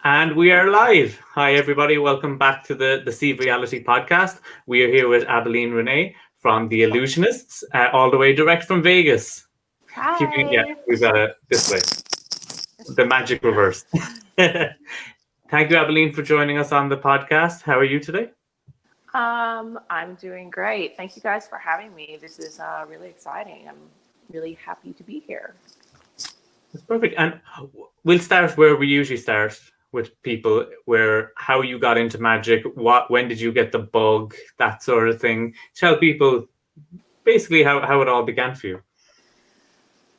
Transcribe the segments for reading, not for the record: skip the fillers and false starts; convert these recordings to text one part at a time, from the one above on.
And we are live. Hi, everybody. Welcome back to the Deceive Reality Podcast. We are here with Abilene René from the Illusionists, all the way direct from Vegas. Yeah, Hi. we've got it this way, the magic reverse. Thank you, Abilene, for joining us on the podcast. How are you today? I'm doing great. Thank you guys for having me. This is really exciting. I'm really happy to be here. That's perfect. And we'll start where we usually start with people, where how you got into magic, when did you get the bug, that sort of thing. Tell people basically how it all began for you.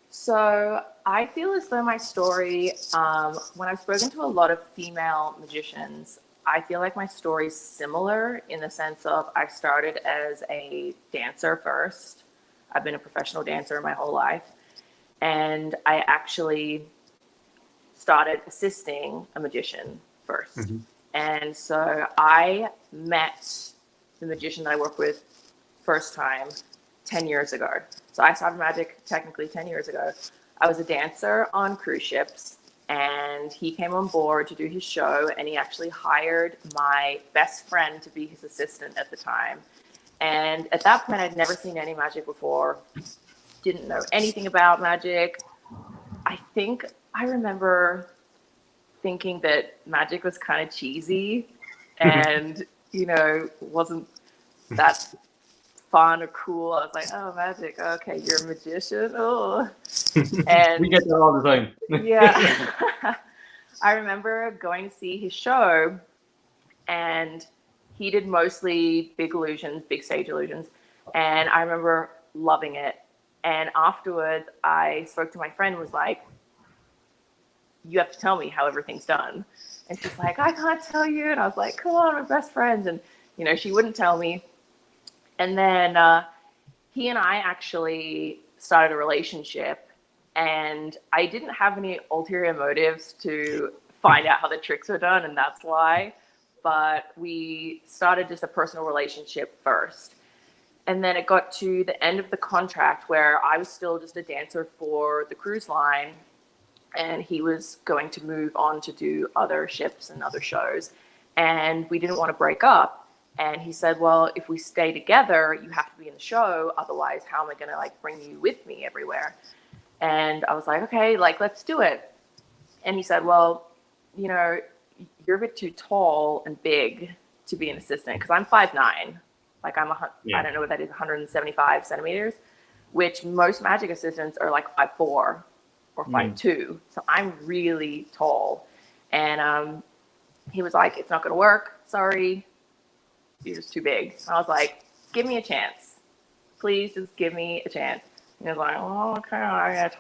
So I feel as though my story, when I've spoken to a lot of female magicians, I feel like my story's similar in the sense of I started as a dancer first. I've been a professional dancer my whole life. And I actually started assisting a magician first. Mm-hmm. And so I met the magician that I work with first time 10 years ago. So I started magic technically 10 years ago. I was a dancer on cruise ships, and he came on board to do his show, and he actually hired my best friend to be his assistant at the time. And at that point, I'd never seen any magic before, didn't know anything about magic. I think I remember thinking that magic was kind of cheesy and, wasn't that fun or cool. I was like, oh, magic. Okay, you're a magician. Oh. And we get that all the time. yeah. I remember going to see his show, and he did mostly big illusions, big stage illusions. And I remember loving it. And afterwards, I spoke to my friend and was like, you have to tell me how everything's done. And she's like, I can't tell you. And I was like, come on, we're best friends. And, she wouldn't tell me. And then he and I actually started a relationship. And I didn't have any ulterior motives to find out how the tricks were done. And that's why. But we started just a personal relationship first. And then it got to the end of the contract where I was still just a dancer for the cruise line, and he was going to move on to do other ships and other shows. And we didn't want to break up. And he said, well, if we stay together, you have to be in the show. Otherwise, how am I going to bring you with me everywhere? And I was like, okay, let's do it. And he said, well, you're a bit too tall and big to be an assistant, because I'm 5'9". I don't know what that is, 175 centimeters, which most magic assistants are 5'4" or 5'2". So I'm really tall. And he was like, it's not going to work. Sorry, you're just too big. And I was like, give me a chance. Please just give me a chance. And he was like, oh, okay.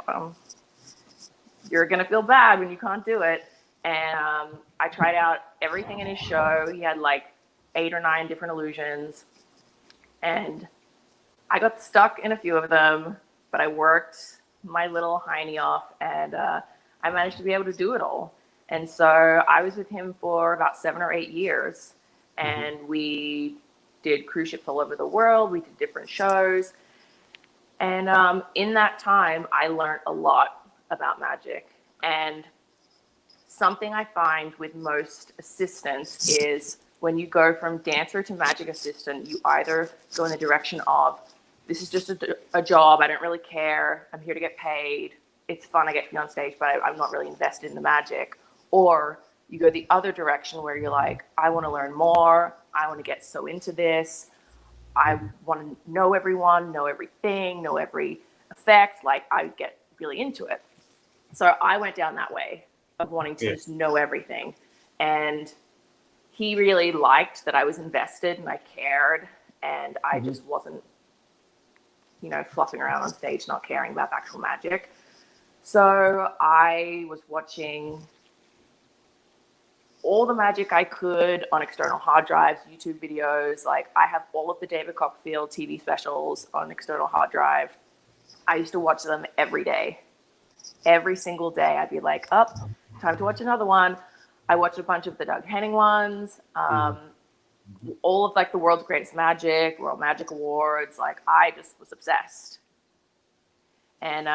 You're going to feel bad when you can't do it. And I tried out everything in his show. He had 8 or 9 different illusions. And I got stuck in a few of them, but I worked my little hiney off, and I managed to be able to do it all. And so I was with him for about 7 or 8 years, and we did cruise ships all over the world. We did different shows. And in that time, I learned a lot about magic. And something I find with most assistants is when you go from dancer to magic assistant, you either go in the direction of, this is just a job, I don't really care, I'm here to get paid, it's fun, I get to be on stage, but I'm not really invested in the magic. Or you go the other direction where you're like, I want to learn more, I want to get so into this, I want to know everyone, know everything, know every effect, I get really into it. So I went down that way of wanting to just know everything. And he really liked that I was invested and I cared, and I just wasn't, fluffing around on stage, not caring about actual magic. So I was watching all the magic I could on external hard drives, YouTube videos. I have all of the David Copperfield TV specials on external hard drive. I used to watch them every day. Every single day I'd be like, time to watch another one. I watched a bunch of the Doug Henning ones, all of the World's Greatest Magic, World Magic Awards. I just was obsessed. And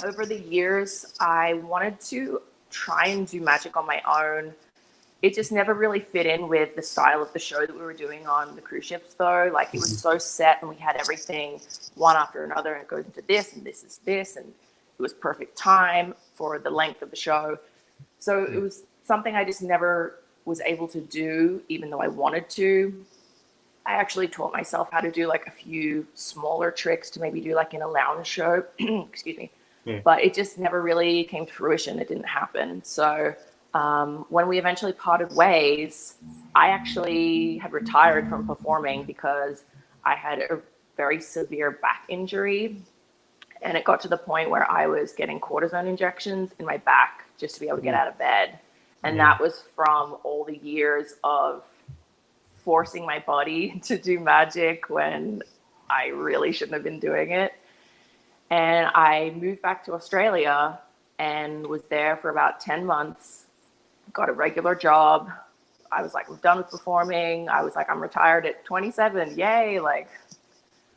over the years, I wanted to try and do magic on my own. It just never really fit in with the style of the show that we were doing on the cruise ships, though. Like, it was so set, and we had everything one after another, and it goes into this, and this is this, and it was perfect time for the length of the show. So it was something I just never was able to do, even though I wanted to. I actually taught myself how to do like a few smaller tricks to maybe do like in a lounge show, excuse me. Yeah. But it just never really came to fruition. It didn't happen. So when we eventually parted ways, I actually had retired from performing because I had a very severe back injury. And it got to the point where I was getting cortisone injections in my back just to be able to get out of bed. And that was from all the years of forcing my body to do magic when I really shouldn't have been doing it. And I moved back to Australia and was there for about 10 months, got a regular job. I was like, I'm done with performing. I was like, I'm retired at 27. Yay. Like,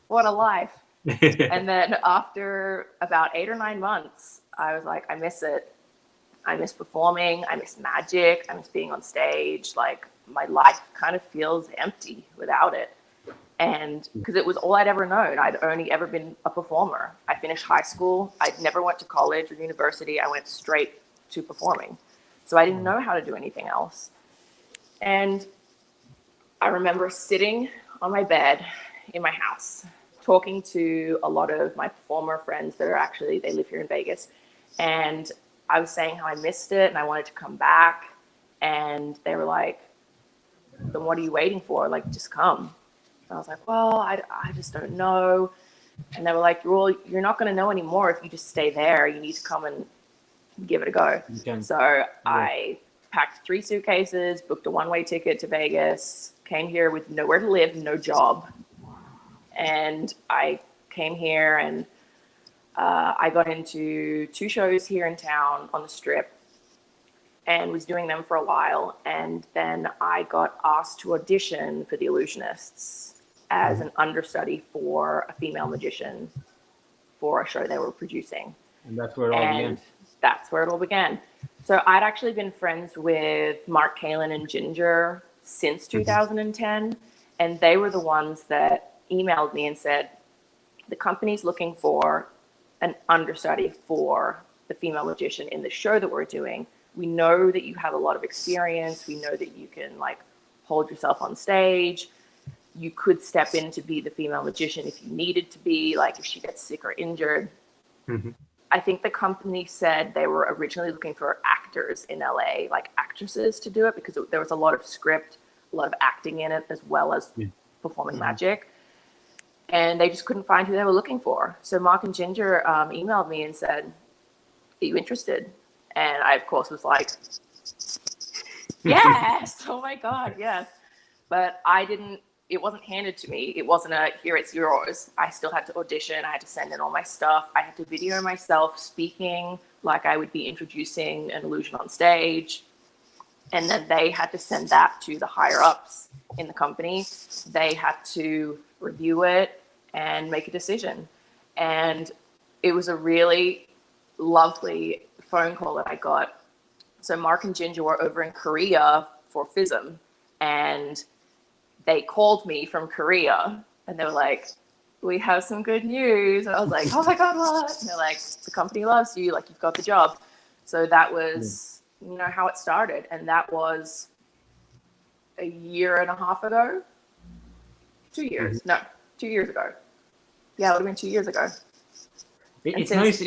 what a life. And then after about 8 or 9 months, I was like, I miss it. I miss performing. I miss magic. I miss being on stage. Like, my life kind of feels empty without it. And because it was all I'd ever known. I'd only ever been a performer. I finished high school. I never went to college or university. I went straight to performing. So I didn't know how to do anything else. And I remember sitting on my bed in my house, talking to a lot of my performer friends that are actually, they live here in Vegas. And I was saying how I missed it and I wanted to come back. And they were like, then what are you waiting for? Like, just come. And I was like, well, I just don't know. And they were like, well, you're not going to know anymore if you just stay there. You need to come and give it a go. So I packed 3 suitcases, booked a one-way ticket to Vegas, came here with nowhere to live, no job. And I came here and I got into 2 shows here in town on the Strip and was doing them for a while. And then I got asked to audition for the Illusionists as an understudy for a female magician for a show they were producing. And that's where it all began. That's where it all began. So I'd actually been friends with Mark Kalin and Ginger since 2010. And they were the ones that emailed me and said, the company's looking for an understudy for the female magician in the show that we're doing. We know that you have a lot of experience. We know that you can like hold yourself on stage. You could step in to be the female magician if you needed to be, like if she gets sick or injured. Mm-hmm. I think the company said they were originally looking for actors in LA, like actresses to do it, because there was a lot of script, a lot of acting in it, as well as performing magic. And they just couldn't find who they were looking for. So Mark and Ginger emailed me and said, are you interested? And I, of course, was like, yes, oh my God, yes. But it wasn't handed to me. It wasn't here, it's yours. I still had to audition. I had to send in all my stuff. I had to video myself speaking like I would be introducing an illusion on stage. And then they had to send that to the higher ups in the company. They had to review it and make a decision. And it was a really lovely phone call that I got. So Mark and Ginger were over in Korea for FISM, and they called me from Korea and they were like, we have some good news. And I was like, oh my God, what? And they're like, the company loves you, like you've got the job. So that was, how it started. And that was a year and a half ago. 2 years. No, 2 years ago. Yeah, it would have been 2 years ago. It's nice.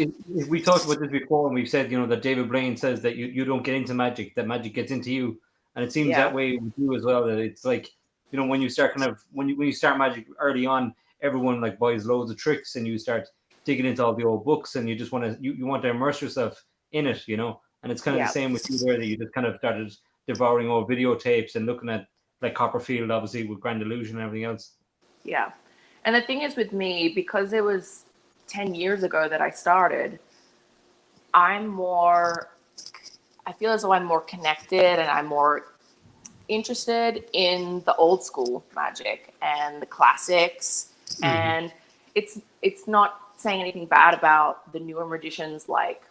We talked about this before, and we've said, that David Blaine says that you don't get into magic, that magic gets into you. And it seems that way with you as well, that it's like, when you start when you start magic early on, everyone like buys loads of tricks and you start digging into all the old books and you just want to, you want to immerse yourself in it, and it's kind of the same with you there, that you just kind of started devouring old videotapes and looking at like Copperfield, obviously with Grand Illusion and everything else. Yeah. And the thing is with me, because it was 10 years ago that I started, I feel as though I'm more connected and I'm more interested in the old school magic and the classics. And it's not saying anything bad about the newer magicians like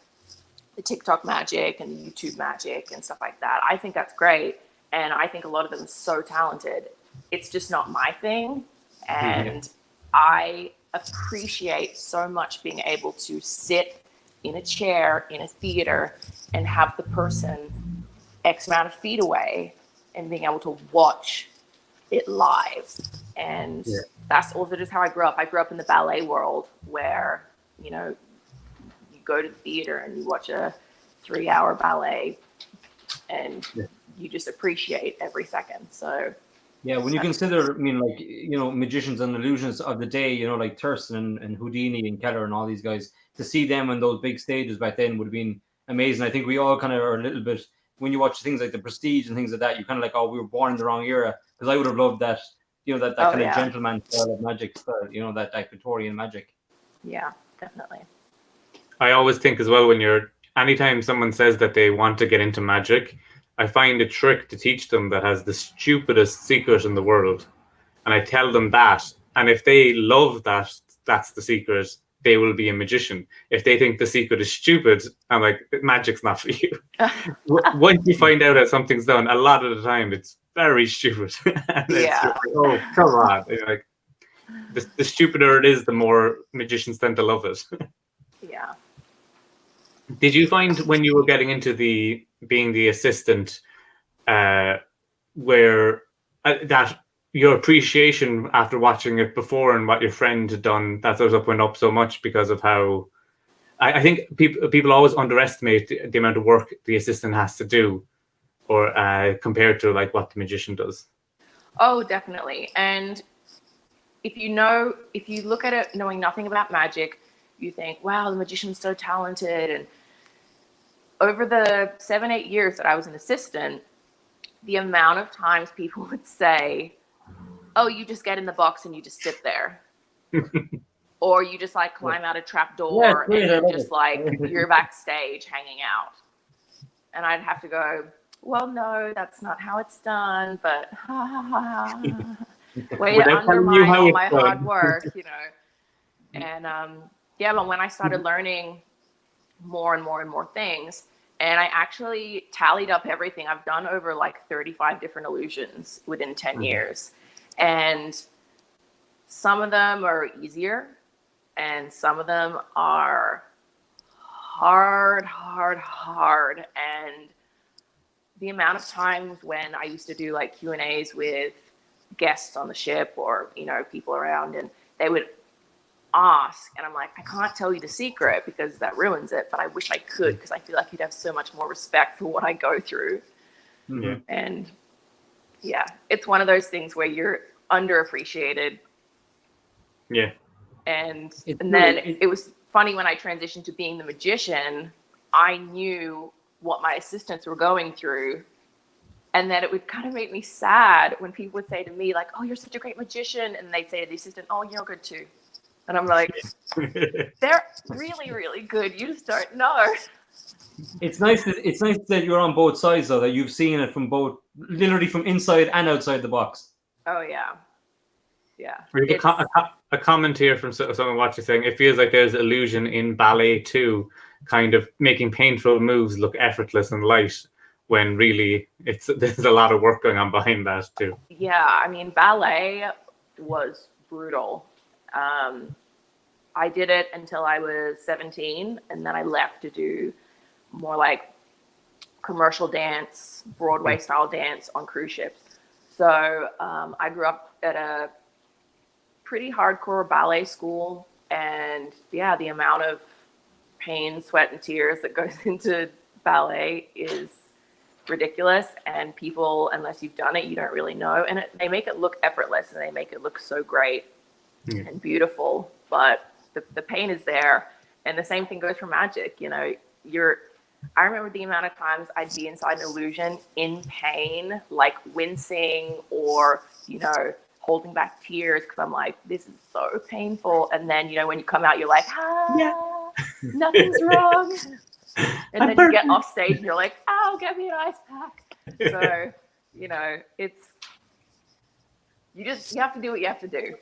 the TikTok magic and the YouTube magic and stuff like that. I think that's great. And I think a lot of them are so talented. It's just not my thing. And I appreciate so much being able to sit in a chair in a theater and have the person X amount of feet away and being able to watch it live. And that's also just how I grew up. I grew up in the ballet world where, you know, you go to the theater and you watch a 3-hour ballet and you just appreciate every second. So yeah, when you consider, I mean, like, you know, magicians and illusionists of the day, you know, like Thurston and Houdini and Keller and all these guys, to see them on those big stages back then would have been amazing. I think we all kind of are a little bit, when you watch things like The Prestige and things like that, you're kind of like, oh, we were born in the wrong era. Because I would have loved that, you know, that kind of gentleman style of magic style, you know, that Victorian magic. Yeah, definitely. I always think as well, anytime someone says that they want to get into magic, I find a trick to teach them that has the stupidest secret in the world. And I tell them that. And if they love that, that's the secret, they will be a magician. If they think the secret is stupid, I'm like, magic's not for you. Once you find out how something's done, a lot of the time it's very stupid. And it's like, oh, come on. Like, the stupider it is, the more magicians tend to love it. Yeah. Did you find when you were getting into being the assistant, where that your appreciation after watching it before and what your friend had done, that sort of went up so much because of how I think people always underestimate the amount of work the assistant has to do, or compared to like what the magician does? Oh, definitely. And if you look at it knowing nothing about magic, you think, wow, the magician's so talented. And over the 7-8 years that I was an assistant, the amount of times people would say, oh, you just get in the box and you just sit there. Or you just like climb out a trap door and you're just like, you're backstage hanging out. And I'd have to go, well, no, that's not how it's done, but way to undermine all my hard work, you know. And but when I started learning more and more and more things, and I actually tallied up everything I've done over like 35 different illusions within 10 years. And some of them are easier and some of them are hard. And the amount of times when I used to do like Q&As with guests on the ship or, you know, people around, and they would ask, and I'm like, I can't tell you the secret because that ruins it, but I wish I could, because I feel like you'd have so much more respect for what I go through. Yeah. And yeah, it's one of those things where you're underappreciated. Yeah. And then it was funny when I transitioned to being the magician, I knew what my assistants were going through. And then it would kind of make me sad when people would say to me, like, oh, you're such a great magician. And they'd say to the assistant, oh, you're good too. And I'm like, they're really, really good. You just don't know. It's nice that you're on both sides, though, that you've seen it from both, literally from inside and outside the box. Oh, yeah. Yeah. We have a comment here from someone watching saying, it feels like there's illusion in ballet too, kind of making painful moves look effortless and light, when really there's a lot of work going on behind that too. Yeah, I mean, ballet was brutal. I did it until I was 17, and then I left to do more like commercial dance, Broadway style dance on cruise ships. So I grew up at a pretty hardcore ballet school, and yeah, the amount of pain, sweat, and tears that goes into ballet is ridiculous. And people, unless you've done it, you don't really know. And they make it look effortless, and they make it look so great and beautiful, but the pain is there. And the same thing goes for magic. You know, I remember the amount of times I'd be inside an illusion in pain, like wincing or, you know, holding back tears because I'm like, this is so painful. And then, you know, when you come out, you're like, nothing's wrong. And then you get off stage and you're like, oh, get me an ice pack. So, you know, you have to do what you have to do.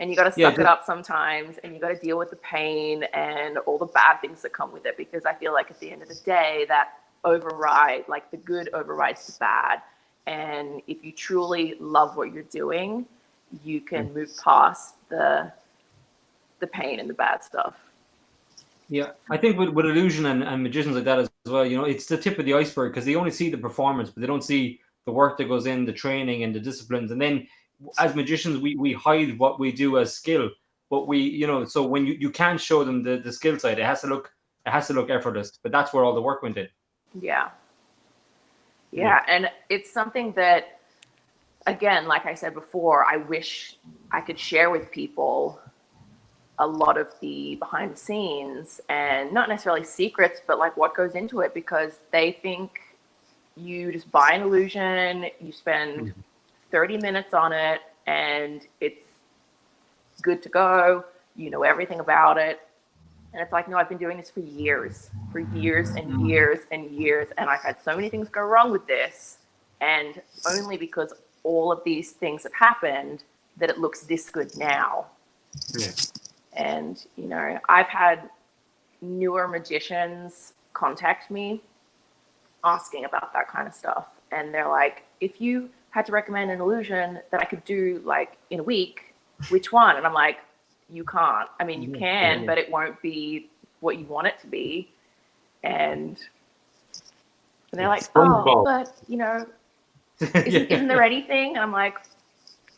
And you got to suck it up sometimes, and you got to deal with the pain and all the bad things that come with it, because I feel like at the end of the day, that the good overrides the bad. And if you truly love what you're doing, you can move past the pain and the bad stuff. Yeah, I think with illusion and magicians like that as well, it's the tip of the iceberg, because they only see the performance, but they don't see the work that goes in, the training and the disciplines. And then as magicians, we hide what we do as skill, but so when you can't show them the skill side, it has to look effortless, but that's where all the work went in. Yeah. And it's something that, again, like I said before, I wish I could share with people a lot of the behind the scenes, and not necessarily secrets, but like what goes into it, because they think you just buy an illusion, you spend 30 minutes on it, and it's good to go. You know everything about it. And it's like, no, I've been doing this for years and years and years. And I've had so many things go wrong with this. And only because all of these things have happened that it looks this good now. Yeah. And, I've had newer magicians contact me asking about that kind of stuff. And they're like, if you had to recommend an illusion that I could do like in a week, which one? And I'm like, you can't. I mean, you can, but it won't be what you want it to be. And they're like, oh, but, isn't there anything? And I'm like,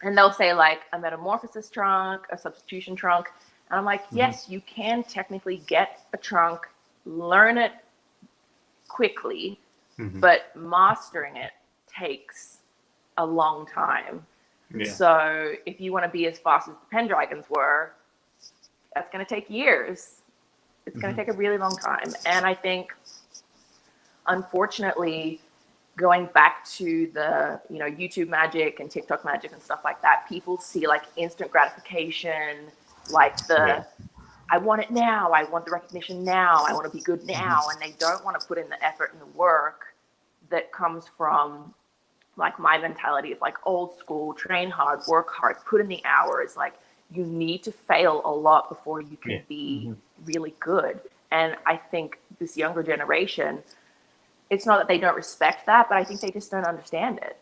and they'll say like a metamorphosis trunk, a substitution trunk. And I'm like, yes, you can technically get a trunk, learn it quickly, but mastering it takes a long time. Yeah. So if you want to be as fast as the Pendragons were, that's going to take years. It's going to take a really long time. And I think, unfortunately, going back to the, YouTube magic and TikTok magic and stuff like that, people see like instant gratification, like I want it now. I want the recognition now. I want to be good now. And they don't want to put in the effort and the work that comes from, like, my mentality is like old school, train hard, work hard, put in the hours. Like, you need to fail a lot before you can be really good. And I think this younger generation, it's not that they don't respect that, but I think they just don't understand it.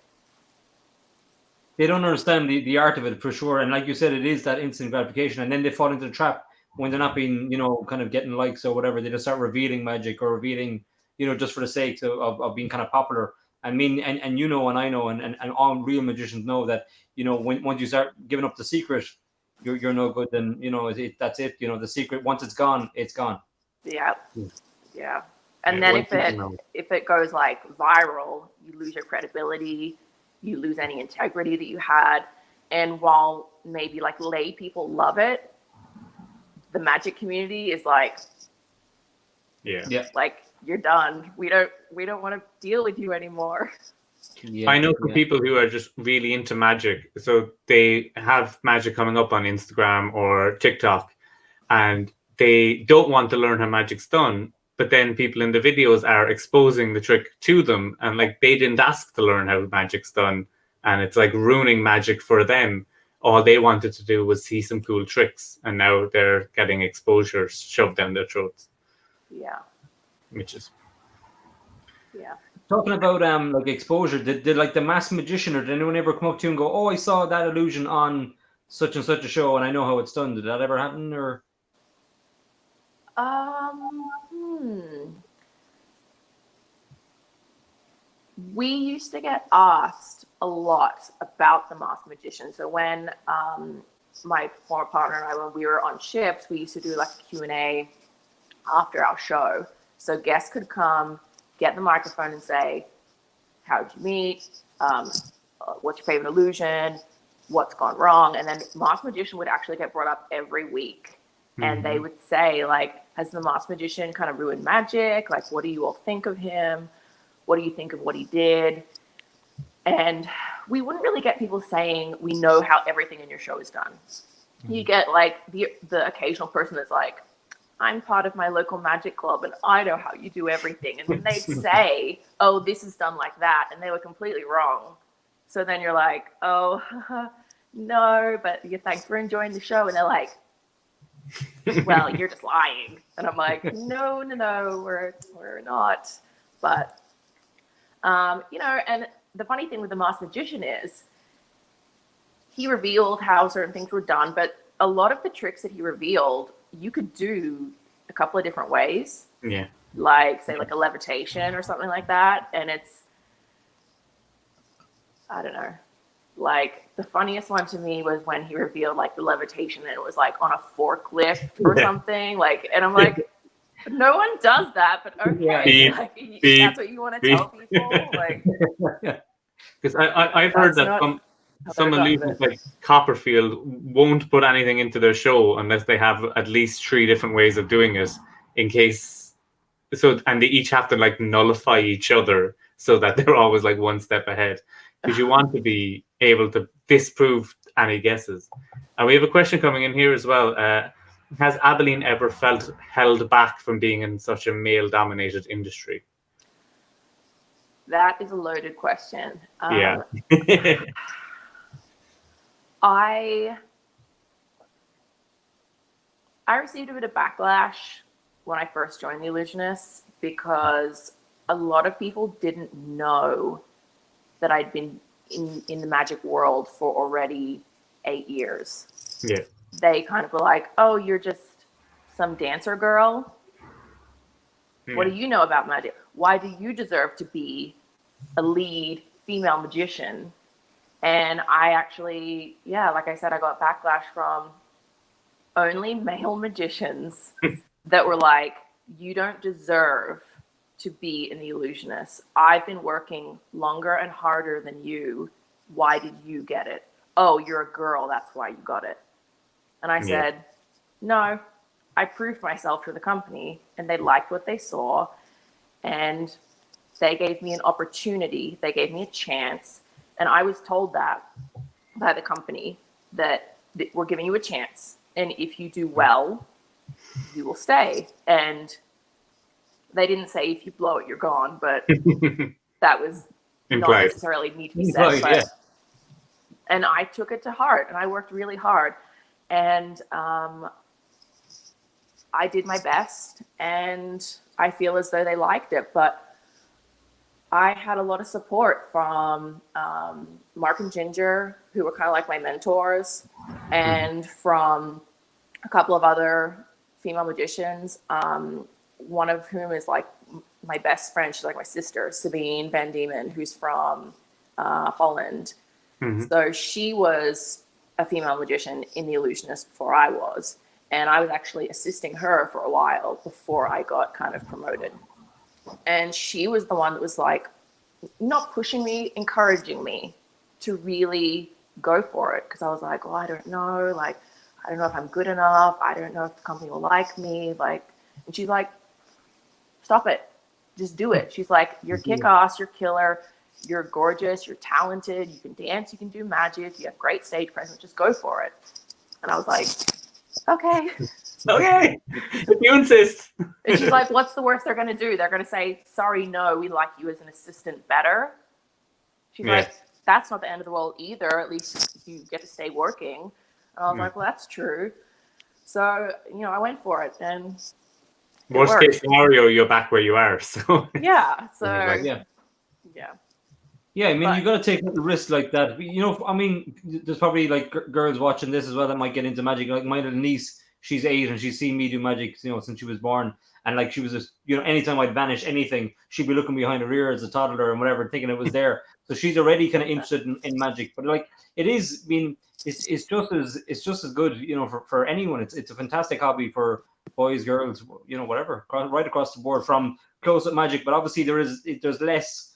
They don't understand the art of it, for sure. And like you said, it is that instant gratification. And then they fall into the trap when they're not being, kind of getting likes or whatever. They just start revealing magic or revealing, just for the sake of being kind of popular. I mean, and and I know, and all real magicians know that, once you start giving up the secret, you're no good. Then, that's it. The secret, once it's gone, it's gone. Yeah. And then if it goes like viral, you lose your credibility, you lose any integrity that you had. And while maybe like lay people love it, the magic community is like, like, you're done. We don't want to deal with you anymore. I know for people who are just really into magic, so they have magic coming up on Instagram or TikTok, and they don't want to learn how magic's done, but then people in the videos are exposing the trick to them, and like, they didn't ask to learn how magic's done, and it's like ruining magic for them. All they wanted to do was see some cool tricks, and now they're getting exposure shoved down their throats. Yeah. Which is... Yeah. Talking about like exposure, did like the masked magician, or did anyone ever come up to you and go, oh, I saw that illusion on such and such a show and I know how it's done? Did that ever happen? Or we used to get asked a lot about the masked magician. So when my former partner and I, when we were on shift, we used to do like a Q&A after our show. So guests could come, get the microphone and say, how'd you meet? What's your favorite illusion? What's gone wrong? And then masked magician would actually get brought up every week. And they would say, like, has the masked magician kind of ruined magic? Like, what do you all think of him? What do you think of what he did? And we wouldn't really get people saying, we know how everything in your show is done. You get like the occasional person that's like, I'm part of my local magic club and I know how you do everything. And then they'd say, oh, this is done like that. And they were completely wrong. So then you're like, oh, no, but thanks for enjoying the show. And they're like, well, you're just lying. And I'm like, no, we're not. But, and the funny thing with the Masked Magician is he revealed how certain things were done, but a lot of the tricks that he revealed, you could do a couple of different ways. Yeah. Like, say, like a levitation or something like that. And it's, I don't know. Like, the funniest one to me was when he revealed, like, the levitation and it was, like, on a forklift or something. Like, and I'm like, no one does that, but okay. That's what you want to tell people? Like, because I've heard that some illusionists like Copperfield won't put anything into their show unless they have at least 3 different ways of doing it in case. So, and they each have to like nullify each other so that they're always like one step ahead, because you want to be able to disprove any guesses. And we have a question coming in here as well. Has Abilene ever felt held back from being in such a male-dominated industry? That is a loaded question. Yeah. I received a bit of backlash when I first joined the Illusionists because a lot of people didn't know that I'd been in the magic world for already 8 years. Yeah. They kind of were like, oh, you're just some dancer girl. What do you know about magic? Why do you deserve to be a lead female magician? And I actually, like I said, I got backlash from only male magicians that were like, you don't deserve to be in the Illusionists. I've been working longer and harder than you. Why did you get it? Oh, you're a girl. That's why you got it. And I said, no, I proved myself to the company and they liked what they saw. And they gave me an opportunity. They gave me a chance. And I was told that by the company that we're giving you a chance. And if you do well, you will stay. And they didn't say if you blow it, you're gone. But that was not necessarily need to be said. But, and I took it to heart and I worked really hard. And I did my best and I feel as though they liked it. But I had a lot of support from Mark and Ginger, who were kind of like my mentors, and from a couple of other female magicians, one of whom is like my best friend. She's like my sister, Sabine Van Diemen, who's from Holland. So she was a female magician in the Illusionist before I was. And I was actually assisting her for a while before I got kind of promoted. And she was the one that was like, not pushing me, encouraging me to really go for it. Because I was like, oh, I don't know. Like, I don't know if I'm good enough. I don't know if the company will like me. Like, and she's like, stop it. Just do it. She's like, you're kick-ass, you're killer, you're gorgeous, you're talented, you can dance, you can do magic, you have great stage presence, just go for it. And I was like, okay. Okay, if you insist. And she's like, what's the worst they're going to do? They're going to say, sorry, no, we like you as an assistant better. She's like, that's not the end of the world either. At least you get to stay working. And I was like, well, that's true. So, I went for it. And worst case scenario, you're back where you are. So yeah. So Yeah, I mean, you got to take a risk like that. I mean, there's probably like girls watching this as well that might get into magic. Like my little niece, she's 8 and she's seen me do magic, since she was born. And like she was just, anytime I'd vanish anything, she'd be looking behind her ear as a toddler and whatever, thinking it was there. So she's already kind of interested in magic. But like it is, I mean, it's just as good, for anyone. It's a fantastic hobby for boys, girls, whatever, right across the board from close-up magic. But obviously there's less.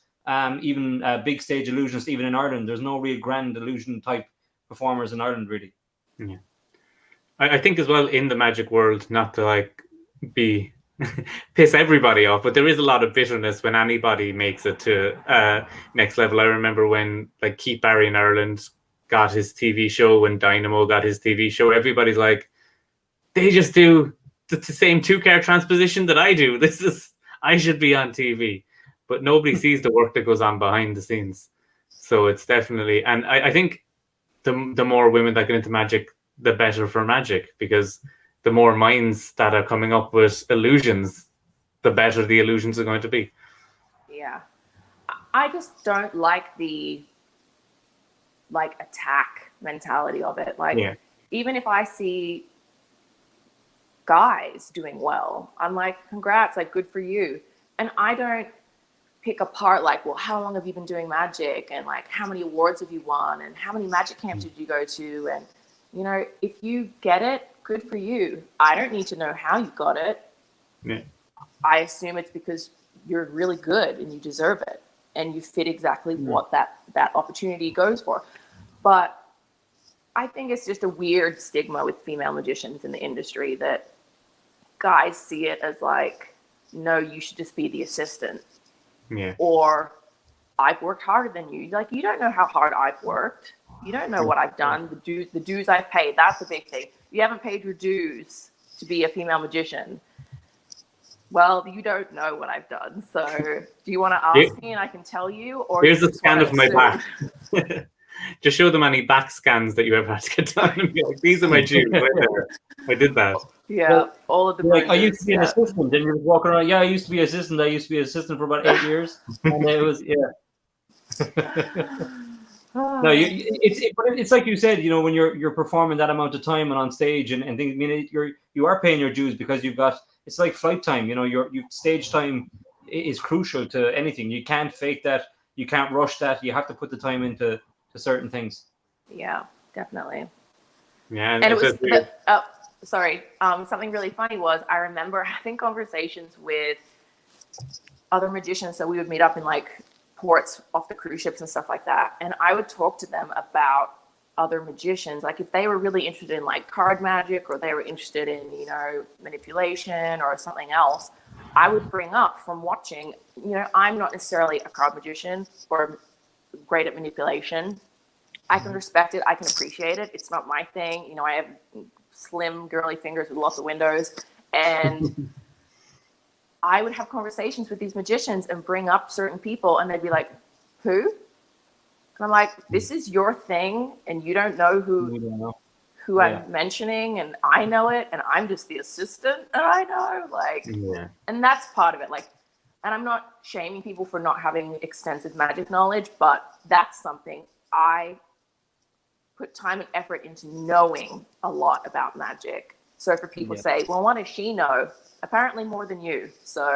Even big stage illusionists, even in Ireland, there's no real grand illusion type performers in Ireland, really. Yeah, I think as well in the magic world, not to like be piss everybody off, but there is a lot of bitterness when anybody makes it to next level. I remember when like Keith Barry in Ireland got his TV show, when Dynamo got his TV show, everybody's like, they just do the same 2-card transposition that I do. I should be on TV. But nobody sees the work that goes on behind the scenes. So it's definitely, and I think the more women that get into magic, the better for magic, because the more minds that are coming up with illusions, the better the illusions are going to be. Yeah. I just don't like the attack mentality of it. Like, even if I see guys doing well, I'm like, congrats, like, good for you. And I don't pick apart like, well, how long have you been doing magic, and like, how many awards have you won, and how many magic camps did you go to? And you know, if you get it, good for you. I don't need to know how you got it. I assume it's because you're really good and you deserve it, and you fit exactly what that opportunity goes for. But I think it's just a weird stigma with female magicians in the industry that guys see it as like, no, you should just be the assistant. Or I've worked harder than you. Like, you don't know how hard I've worked. You don't know what I've done, the dues I've paid. That's the big thing. You haven't paid your dues to be a female magician. Well, you don't know what I've done. So do you want to ask me and I can tell you? Or here's a scan of my back. Just show them any back scans that you ever had to get done and be like, these are my dues. I did that. Yeah, well, all of the like, I used to be an assistant, and you're walking around. Yeah, I used to be assistant. I used to be assistant for about 8 years, and it was No, it's like you said. You know, when you're performing that amount of time and on stage and things. I mean, you are paying your dues because you've got. It's like flight time. You know, your stage time is crucial to anything. You can't fake that. You can't rush that. You have to put the time into certain things. Yeah, definitely. Yeah, and it was. Something really funny was I remember having conversations with other magicians. So we would meet up in like ports off the cruise ships and stuff like that. And I would talk to them about other magicians. Like if they were really interested in like card magic, or they were interested in, you know, manipulation or something else, I would bring up from watching, you know, I'm not necessarily a card magician or great at manipulation. I can respect it. I can appreciate it. It's not my thing. You know, I have slim girly fingers with lots of windows, and I would have conversations with these magicians and bring up certain people, and they'd be like, who? And I'm like, this is your thing, and you don't know who I'm mentioning, and I know it, and I'm just the assistant, and I know, like, and that's part of it. Like, and I'm not shaming people for not having extensive magic knowledge, but that's something I put time and effort into knowing a lot about magic. So for people say, well, what does she know? Apparently more than you. So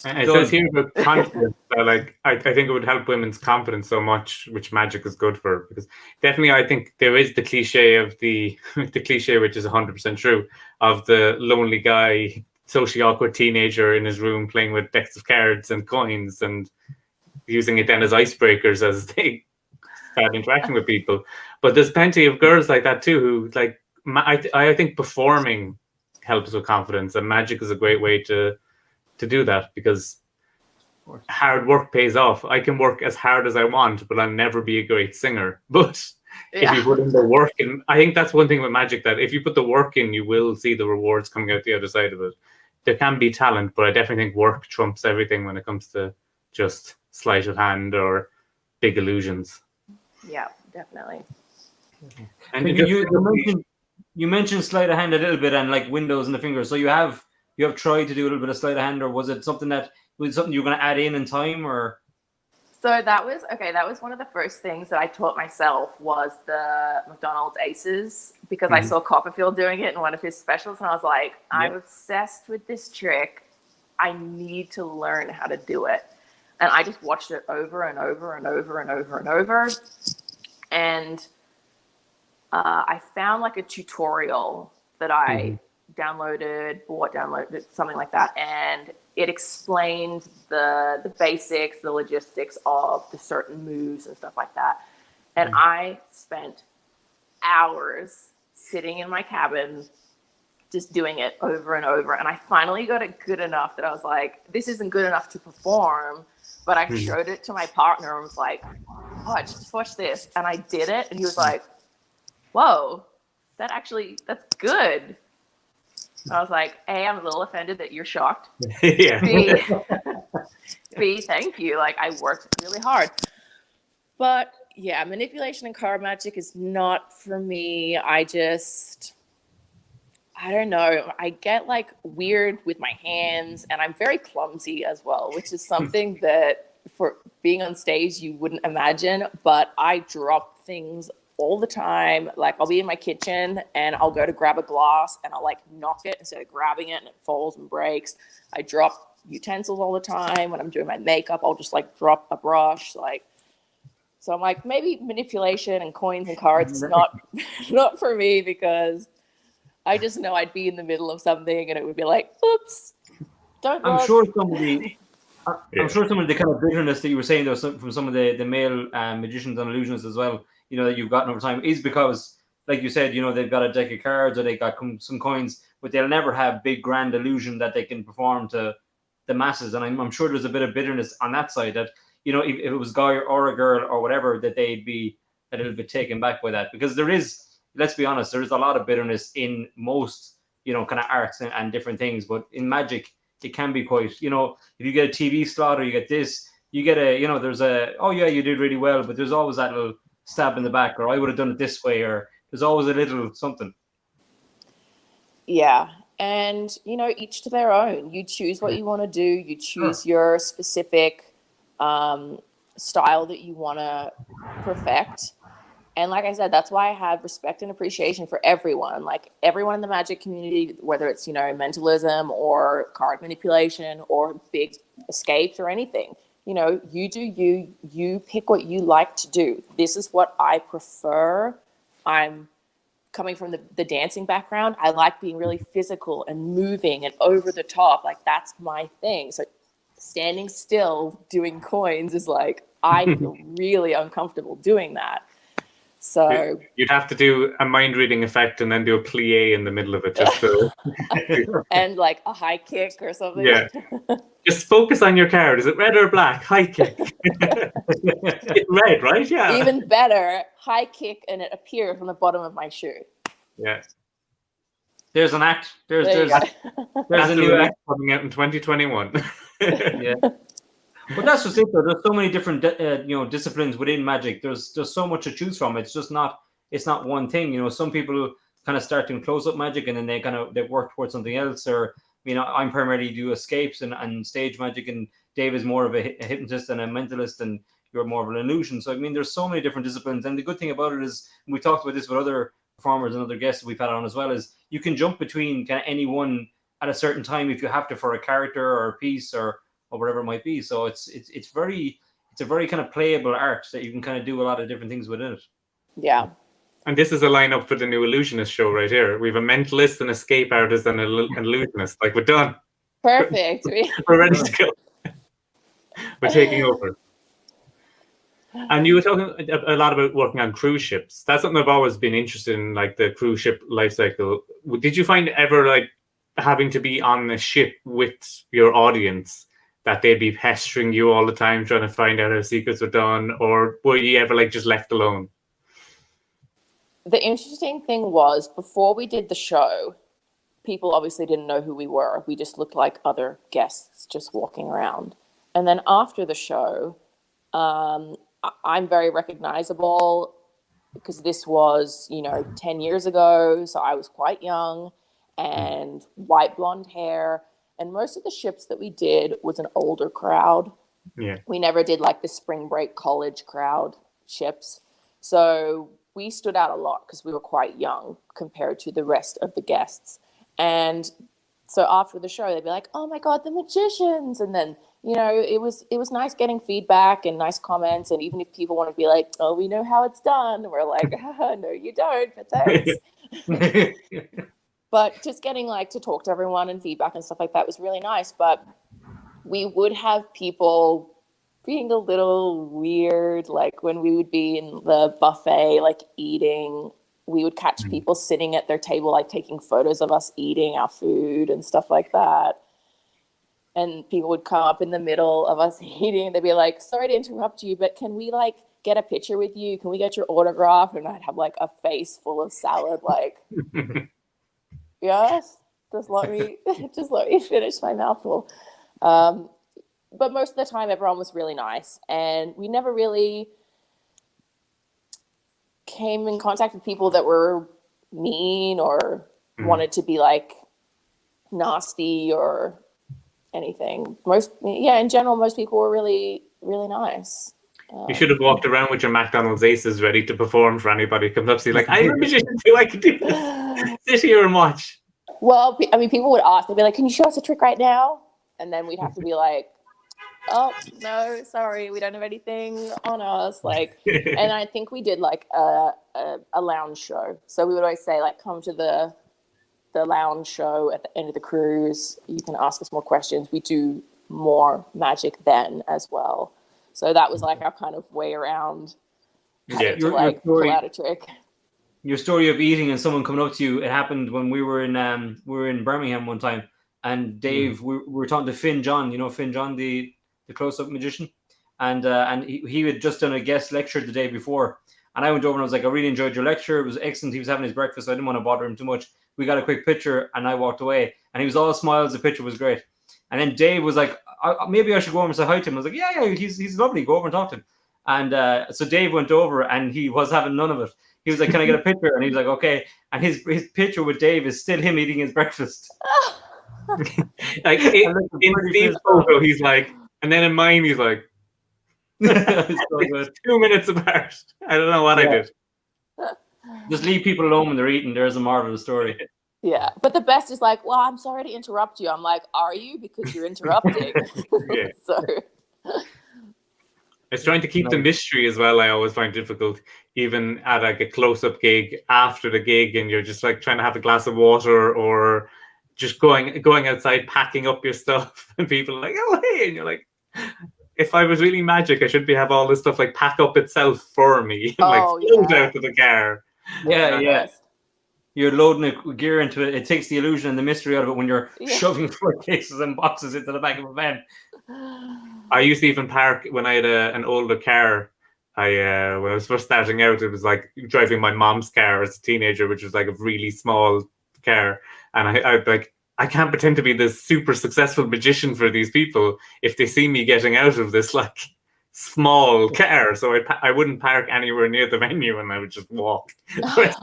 and so it's here about confidence. Like I think it would help women's confidence so much, which magic is good for, because definitely I think there is the cliche of the cliche, which is 100% true, of the lonely guy, socially awkward teenager in his room playing with decks of cards and coins and using it then as icebreakers as they start interacting with people. But there's plenty of girls like that too, who like, I think performing helps with confidence, and magic is a great way to do that, because hard work pays off. I can work as hard as I want, but I'll never be a great singer. But if you put in the work in, I think that's one thing with magic, that if you put the work in, you will see the rewards coming out the other side of it. There can be talent, but I definitely think work trumps everything when it comes to just sleight of hand or big illusions. Yeah, definitely. And you mentioned sleight of hand a little bit, and like windows and the fingers. So you have tried to do a little bit of sleight of hand, or was it something you were going to add in time, or? So that was one of the first things that I taught myself, was the McDonald's Aces, because I saw Copperfield doing it in one of his specials, and I was like, I'm obsessed with this trick. I need to learn how to do it. And I just watched it over and over and over and over and over. And I found like a tutorial that I downloaded, something like that. And it explained the basics, the logistics of the certain moves and stuff like that. And I spent hours sitting in my cabin just doing it over and over. And I finally got it good enough that I was like, this isn't good enough to perform. But I showed it to my partner and was like, watch this. And I did it. And he was like, whoa, that's good. And I was like, A, I'm a little offended that you're shocked. B, thank you. Like, I worked really hard. But Yeah, manipulation and card magic is not for me. I don't know. I get like weird with my hands, and I'm very clumsy as well, which is something that for being on stage you wouldn't imagine, but I drop things all the time. Like I'll be in my kitchen and I'll go to grab a glass and I'll like knock it instead of grabbing it, and it falls and breaks. I drop utensils all the time. When I'm doing my makeup, I'll just like drop a brush. Like, so I'm like, maybe manipulation and coins and cards is not for me, because I just know I'd be in the middle of something and it would be like, oops, don't look. I'm sure some of the kind of bitterness that you were saying there from some of the male magicians and illusionists as well, that you've gotten over time, is because, like you said, they've got a deck of cards or they got some coins, but they'll never have big grand illusion that they can perform to the masses. And I'm sure there's a bit of bitterness on that side that, if it was a guy or a girl or whatever, that they'd be a little bit taken back by that, because there is, let's be honest, there is a lot of bitterness in most, kind of arts and different things, but in magic, it can be quite, if you get a TV slot or you get this, you get there's oh yeah, you did really well, but there's always that little stab in the back, or I would have done it this way, or there's always a little something. Yeah. And, each to their own. You choose what you want to do. You choose your specific style that you want to perfect. And like I said, that's why I have respect and appreciation for everyone. Like everyone in the magic community, whether it's, mentalism or card manipulation or big escapes or anything, you do you pick what you like to do. This is what I prefer. I'm coming from the dancing background. I like being really physical and moving and over the top. Like that's my thing. So standing still doing coins is like, I feel really uncomfortable doing that. So you'd have to do a mind reading effect and then do a plie in the middle of it, just to and like a high kick or something. Yeah, just focus on your card. Is it red or black? High kick. It's red, right? Yeah. Even better, high kick, and it appears on the bottom of my shoe. Yeah. There's an act. There's a new act coming out in 2021. Yeah. But that's just it, though. There's so many different, disciplines within magic. There's so much to choose from. It's just not. It's not one thing. Some people kind of start doing close-up magic and then they work towards something else. Or, I'm primarily do escapes and stage magic, and Dave is more of a hypnotist and a mentalist, and you're more of an illusion. So there's so many different disciplines. And the good thing about it is, and we talked about this with other performers and other guests that we've had on as well, is you can jump between kind of any one at a certain time if you have to, for a character or a piece or whatever it might be. So it's a very kind of playable art that you can kind of do a lot of different things within it. Yeah. And this is a lineup for the new Illusionist show right here. We have a mentalist, an escape artist, and an illusionist. Like, we're done. Perfect. We're ready to go. We're taking over. And you were talking a lot about working on cruise ships. That's something I've always been interested in, like the cruise ship life cycle. Did you find ever like having to be on a ship with your audience, that they'd be pestering you all the time trying to find out how secrets were done, or were you ever like just left alone? The interesting thing was, before we did the show, people obviously didn't know who we were. We just looked like other guests just walking around. And then after the show, I'm very recognizable because this was, 10 years ago. So I was quite young and white blonde hair. And most of the ships that we did was an older crowd. Yeah. We never did like the spring break college crowd ships. So we stood out a lot because we were quite young compared to the rest of the guests. And so after the show, they'd be like, oh my God, the magicians. And then, it was nice getting feedback and nice comments. And even if people want to be like, oh, we know how it's done, we're like, no, you don't, but thanks. But just getting like to talk to everyone and feedback and stuff like that was really nice. But we would have people being a little weird, like when we would be in the buffet, like eating, we would catch people sitting at their table, like taking photos of us eating our food and stuff like that. And people would come up in the middle of us eating. They'd be like, sorry to interrupt you, but can we like get a picture with you? Can we get your autograph? And I'd have like a face full of salad, like, yes, just let me finish my mouthful. But most of the time, everyone was really nice, and we never really came in contact with people that were mean or wanted to be like nasty or anything. In general, most people were really, really nice. You should have walked around with your McDonald's aces ready to perform for anybody who comes up to you like, I'm a magician too, I can do this. Sit here and watch. Well, I mean, people would ask, they'd be like, can you show us a trick right now? And then we'd have to be like, oh, no, sorry, we don't have anything on us. Like, and I think we did like a lounge show. So we would always say, like, come to the lounge show at the end of the cruise. You can ask us more questions. We do more magic then as well. So that was like our kind of way around to like pull out a trick. Your story of eating and someone coming up to you, it happened when we were in Birmingham one time, and Dave, we were talking to Finn John, you know Finn John, the close-up magician, and he had just done a guest lecture the day before, and I went over and I was like, I really enjoyed your lecture, it was excellent. He was having his breakfast, so I didn't want to bother him too much. We got a quick picture and I walked away, and he was all smiles, the picture was great. And then Dave was like, maybe I should go over and say hi to him. I was like, yeah, he's lovely, go over and talk to him. And so Dave went over and he was having none of it. He was like, can I get a picture? And he was like, okay. And his picture with Dave is still him eating his breakfast. Like in Steve's photo, he's like, and then in mine, he's like, it's 2 minutes apart. I don't know what I did. Just leave people alone when they're eating. There's a moral of the story. Yeah, but the best is like, well, I'm sorry to interrupt you. I'm like, are you? Because you're interrupting. So it's trying to keep the mystery as well. I always find difficult, even at like a close-up gig after the gig, and you're just like trying to have a glass of water or just going outside, packing up your stuff, and people are like, oh hey, and you're like, if I was really magic, I should have all this stuff like pack up itself for me, and like float out to the car. Yeah. You're loading a gear into it. It takes the illusion and the mystery out of it when you're shoving cases and boxes into the back of a van. I used to even park when I had an older car. When I was first starting out, it was like driving my mom's car as a teenager, which was like a really small car. And I'd like, I can't pretend to be this super successful magician for these people if they see me getting out of this like small car, so I wouldn't park anywhere near the venue, and I would just walk. Like,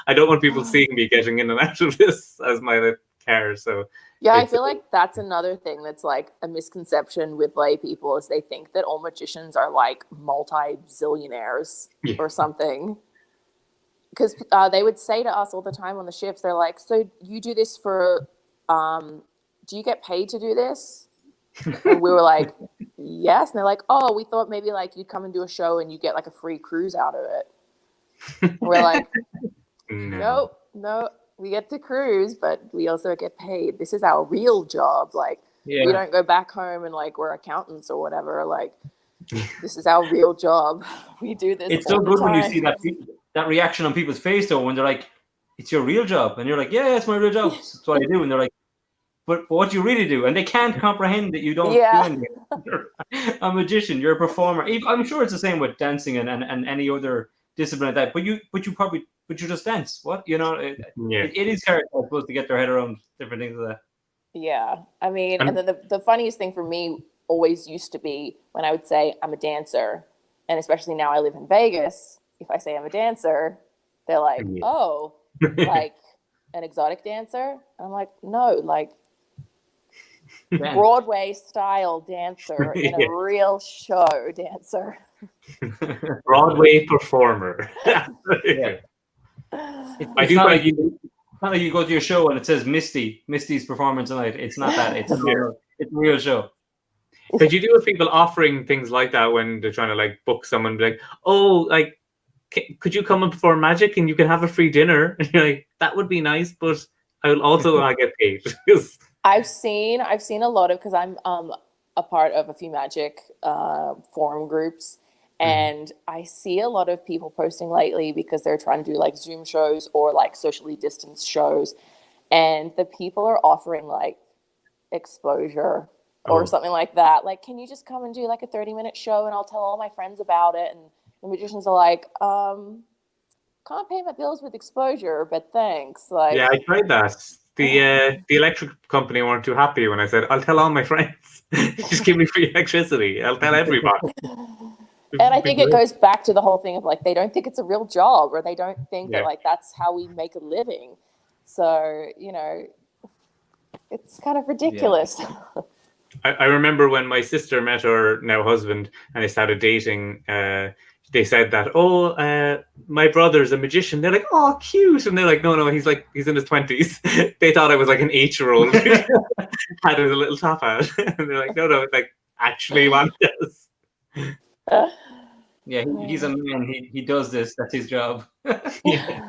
I don't want people seeing me getting in and out of this as my car. So I feel like that's another thing that's like a misconception with lay people, is they think that all magicians are like multi-zillionaires or something. Because they would say to us all the time on the ships, they're like, so you do this for, do you get paid to do this? And we were like, yes. And they're like, oh, we thought maybe like you'd come and do a show and you get like a free cruise out of it. And we're like, no, we get to cruise, but we also get paid. This is our real job. Like, we don't go back home and like we're accountants or whatever. Like, this is our real job. We do this. It's so good when you see that reaction on people's face though, when they're like, it's your real job. And you're like, yeah, it's my real job. That's what I do. And they're like, but what do you really do? And they can't comprehend that you don't do anything. You're a magician, you're a performer. I'm sure it's the same with dancing and any other discipline like that. But you just dance. What? You know, it is hard, I suppose, to get their head around different things like that. Yeah. I mean, and then the funniest thing for me always used to be when I would say I'm a dancer, and especially now I live in Vegas, if I say I'm a dancer, they're like, oh, like an exotic dancer? And I'm like, no, like Broadway style dancer in a real show dancer. Broadway performer. I do like you. It's not like you go to your show and it says Misty's performance tonight. It's not that. It's a real show. Could you do with people offering things like that when they're trying to like book someone? Like, oh, like, could you come and perform magic and you can have a free dinner? And you're like, that would be nice, but I will also get paid. I've seen a lot of, because I'm a part of a few magic forum groups, and I see a lot of people posting lately because they're trying to do like Zoom shows or like socially distanced shows, and the people are offering like exposure or something like that. Like, can you just come and do like a 30-minute show and I'll tell all my friends about it? And the magicians are like, can't pay my bills with exposure, but thanks. Like, yeah, I tried that. The electric company weren't too happy when I said, I'll tell all my friends. Just give me free electricity. I'll tell everybody. And I think it goes back to the whole thing of like, they don't think it's a real job, or they don't think that like that's how we make a living. So, you know, it's kind of ridiculous. Yeah. I remember when my sister met her now husband and they started dating, they said that, my brother's a magician. They're like, oh, cute. And they're like, no, he's in his 20s. They thought I was like an 8-year-old. Had his little top out. And they're like, no, it's like actually one does. Yeah, he's a man. He does this. That's his job. Yeah.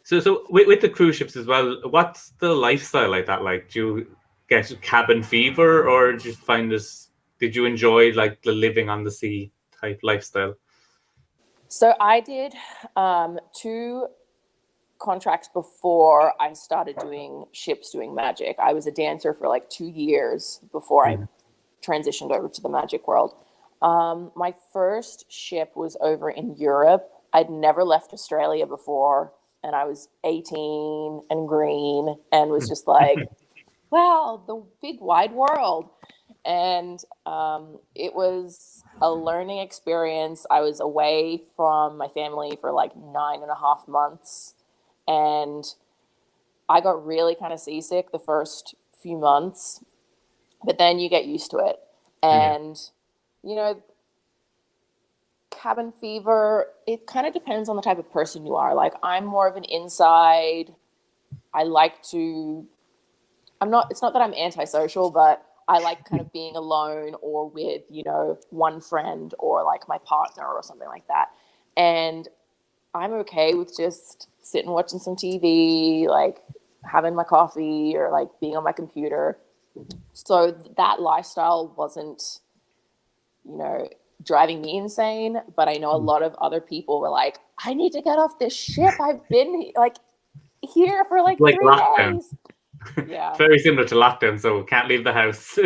So with the cruise ships as well, what's the lifestyle like that? Like, do you get cabin fever, or did you enjoy like the living on the sea type lifestyle? So I did 2 contracts before I started doing magic. I was a dancer for like 2 years before I transitioned over to the magic world. My first ship was over in Europe. I'd never left Australia before, and I was 18 and green and was just like, wow, the big wide world. And it was a learning experience. I was away from my family for like 9.5 months, and I got really kind of seasick the first few months, but then you get used to it. And, you know, cabin fever, it kind of depends on the type of person you are. Like, I'm more of an inside. I like to, it's not that I'm antisocial, but I like kind of being alone or with, you know, one friend or like my partner or something like that. And I'm okay with just sitting watching some TV, like having my coffee or like being on my computer. So that lifestyle wasn't, you know, driving me insane. But I know a lot of other people were like, I need to get off this ship. I've been like here for like 3 days. Yeah. Very similar to lockdown, so can't leave the house.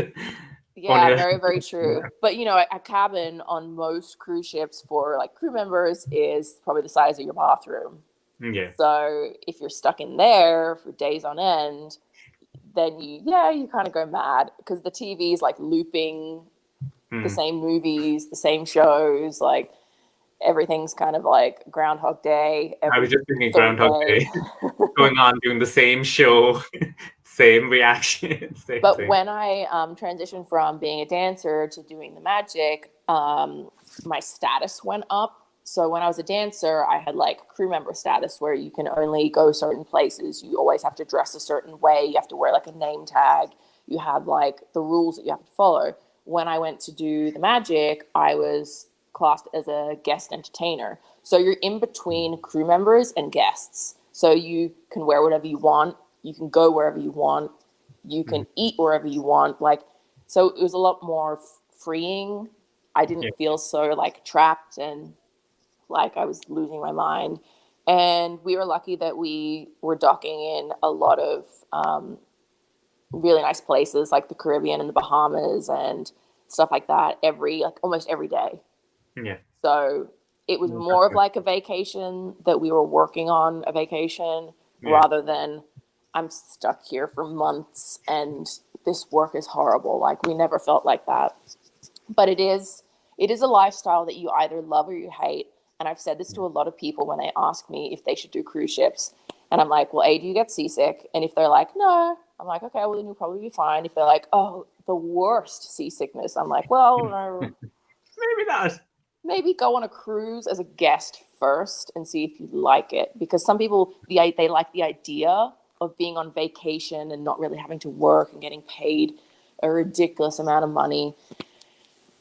Yeah, very, very true. But, you know, a cabin on most cruise ships for like crew members is probably the size of your bathroom. Yeah. So if you're stuck in there for days on end, then you kind of go mad because the TV is like looping the same movies, the same shows, like everything's kind of like Groundhog Day. I was just thinking Groundhog Day. Going on, doing the same show, same reaction. But when I transitioned from being a dancer to doing the magic, my status went up. So when I was a dancer, I had like crew member status where you can only go certain places. You always have to dress a certain way. You have to wear like a name tag. You have like the rules that you have to follow. When I went to do the magic, I was classed as a guest entertainer. So you're in between crew members and guests. So you can wear whatever you want. You can go wherever you want. You can eat wherever you want. Like, so it was a lot more freeing. I didn't feel so like trapped and like I was losing my mind. And we were lucky that we were docking in a lot of really nice places like the Caribbean and the Bahamas and stuff like that almost every day. Yeah. So it was more of like a vacation that we were working on a vacation rather than I'm stuck here for months and this work is horrible. Like we never felt like that. But it is a lifestyle that you either love or you hate. And I've said this to a lot of people when they ask me if they should do cruise ships. And I'm like, well, A, do you get seasick? And if they're like, no, I'm like, okay, well, then you'll probably be fine. If they're like, oh, the worst seasickness, I'm like, well, no. Maybe not. Maybe go on a cruise as a guest first and see if you like it. Because some people, they like the idea of being on vacation and not really having to work and getting paid a ridiculous amount of money.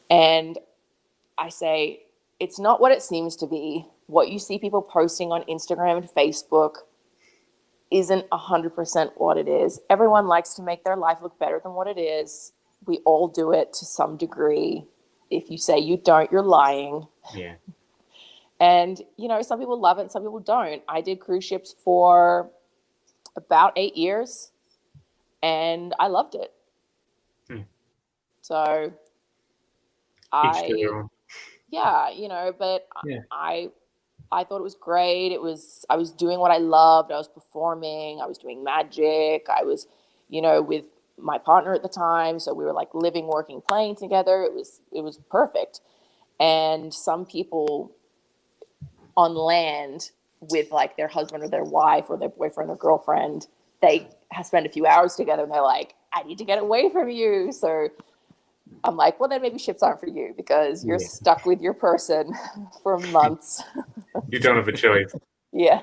And I say, it's not what it seems to be. What you see people posting on Instagram and Facebook isn't 100% what it is. Everyone likes to make their life look better than what it is. We all do it to some degree. If you say you don't, you're lying. Yeah. And, you know, some people love it and some people don't. I did cruise ships for about 8 years and I loved it. So you know, but I thought it was great. I was doing what I loved. I was performing. I was doing magic. I was, you know, with my partner at the time. So we were like living, working, playing together. It was perfect. And some people on land with like their husband or their wife or their boyfriend or girlfriend, they spend a few hours together and they're like, I need to get away from you. So I'm like, well, then maybe ships aren't for you because you're stuck with your person for months. You don't have a choice. Yeah.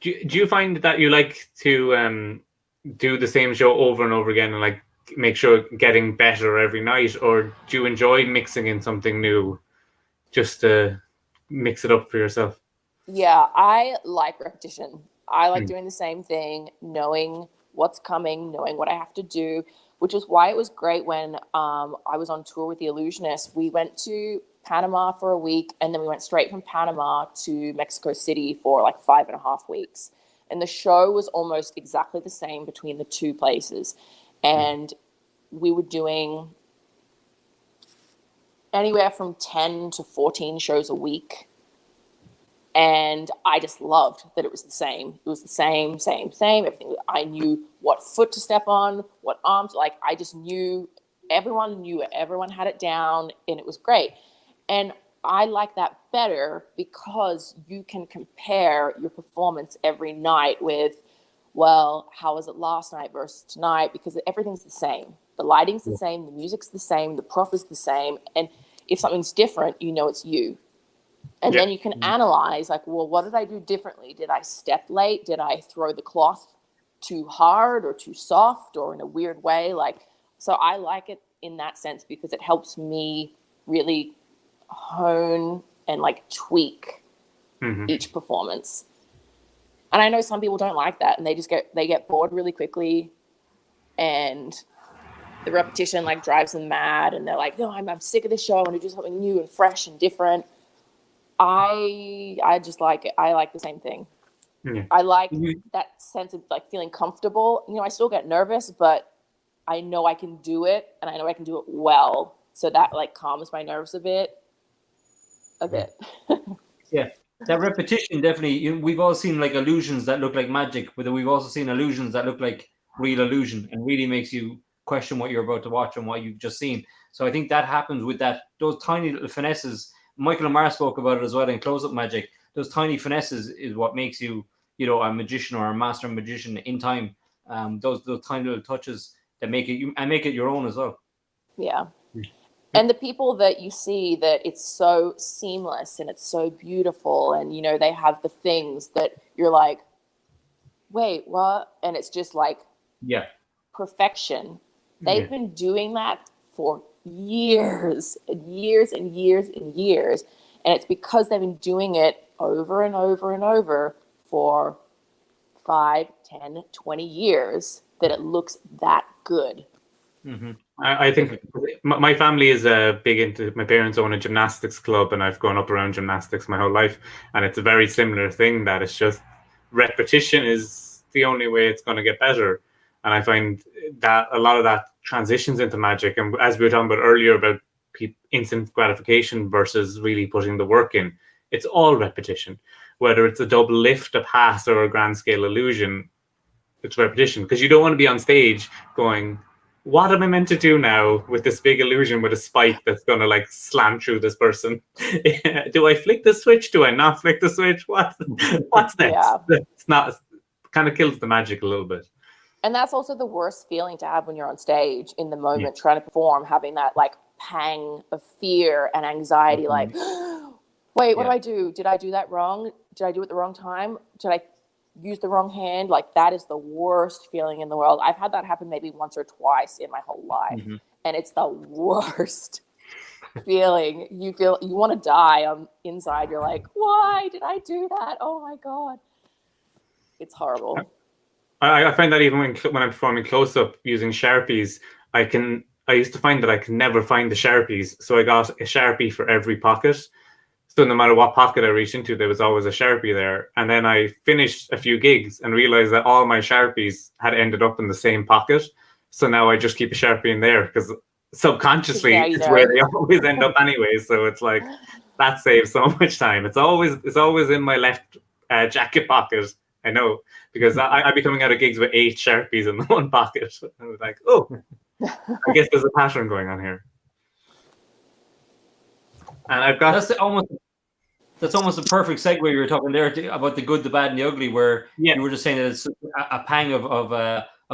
Do you find that you like to do the same show over and over again and like make sure getting better every night, or do you enjoy mixing in something new just to mix it up for yourself? Yeah, I like repetition. I like doing the same thing, knowing what's coming, knowing what I have to do, which is why it was great when I was on tour with the Illusionists. We went to Panama for a week, and then we went straight from Panama to Mexico City for like 5.5 weeks. And the show was almost exactly the same between the two places. And we were doing anywhere from 10 to 14 shows a week. And I just loved that it was the same. It was the same. Everything. I knew what foot to step on, what arms. Like I just knew. Everyone knew it. Everyone had it down, and it was great. And I like that better because you can compare your performance every night with, well, how was it last night versus tonight? Because everything's the same. The lighting's the same. The music's the same. The prop is the same. And if something's different, you know it's you. And then you can analyze, like, well, what did I do differently? Did I step late? Did I throw the cloth too hard or too soft or in a weird way? Like, so I like it in that sense because it helps me really hone and like tweak each performance. And I know some people don't like that, and they get bored really quickly, and the repetition like drives them mad, and they're like, no, I'm sick of this show. I want to do something new and fresh and different. I just like it. I like the same thing. Yeah. I like that sense of like feeling comfortable. You know, I still get nervous, but I know I can do it, and I know I can do it well. So that like calms my nerves a bit. Yeah, that repetition definitely. We've all seen like illusions that look like magic, but we've also seen illusions that look like real illusion, and really makes you question what you're about to watch and what you've just seen. So I think that happens with those tiny little finesses. Michael Amar spoke about it as well in Close-Up Magic. Those tiny finesses is what makes you, a magician or a master magician in time. Those tiny little touches that make it your own as well. Yeah. And the people that you see that it's so seamless and it's so beautiful, and they have the things that you're like, wait, what? And it's just like perfection. They've been doing that for years and years and years and years, and it's because they've been doing it over and over and over for 5, 10, 20 years that it looks that good. I think my family is big into. My parents own a gymnastics club, and I've grown up around gymnastics my whole life, and it's a very similar thing, that it's just repetition is the only way it's going to get better. And I find that a lot of that transitions into magic. And as we were talking about earlier about instant gratification versus really putting the work in, it's all repetition. Whether it's a double lift, a pass, or a grand scale illusion, it's repetition. Because you don't want to be on stage going, what am I meant to do now with this big illusion with a spike that's going to like slam through this person? Do I flick the switch? Do I not flick the switch? What's next? Yeah. It's not, kind of kills the magic a little bit. And that's also the worst feeling to have when you're on stage in the moment, trying to perform, having that like pang of fear and anxiety, like, wait, what do I do? Did I do that wrong? Did I do it the wrong time? Did I use the wrong hand? Like, that is the worst feeling in the world. I've had that happen maybe once or twice in my whole life. And it's the worst feeling. You want to die inside. You're like, why did I do that? Oh my God. It's horrible. I find that even when I'm performing close-up using Sharpies, I used to find that I could never find the Sharpies. So I got a Sharpie for every pocket. So no matter what pocket I reached into, there was always a Sharpie there. And then I finished a few gigs and realized that all my Sharpies had ended up in the same pocket. So now I just keep a Sharpie in there because subconsciously it's where they always end up anyway. So it's like, that saves so much time. It's always in my left jacket pocket. I know, because I'd be coming out of gigs with 8 Sharpies in the one pocket. I was like, oh, I guess there's a pattern going on here. And I've got that's almost a perfect segue. You were talking there about the good, the bad, and the ugly, where you were just saying that it's a pang of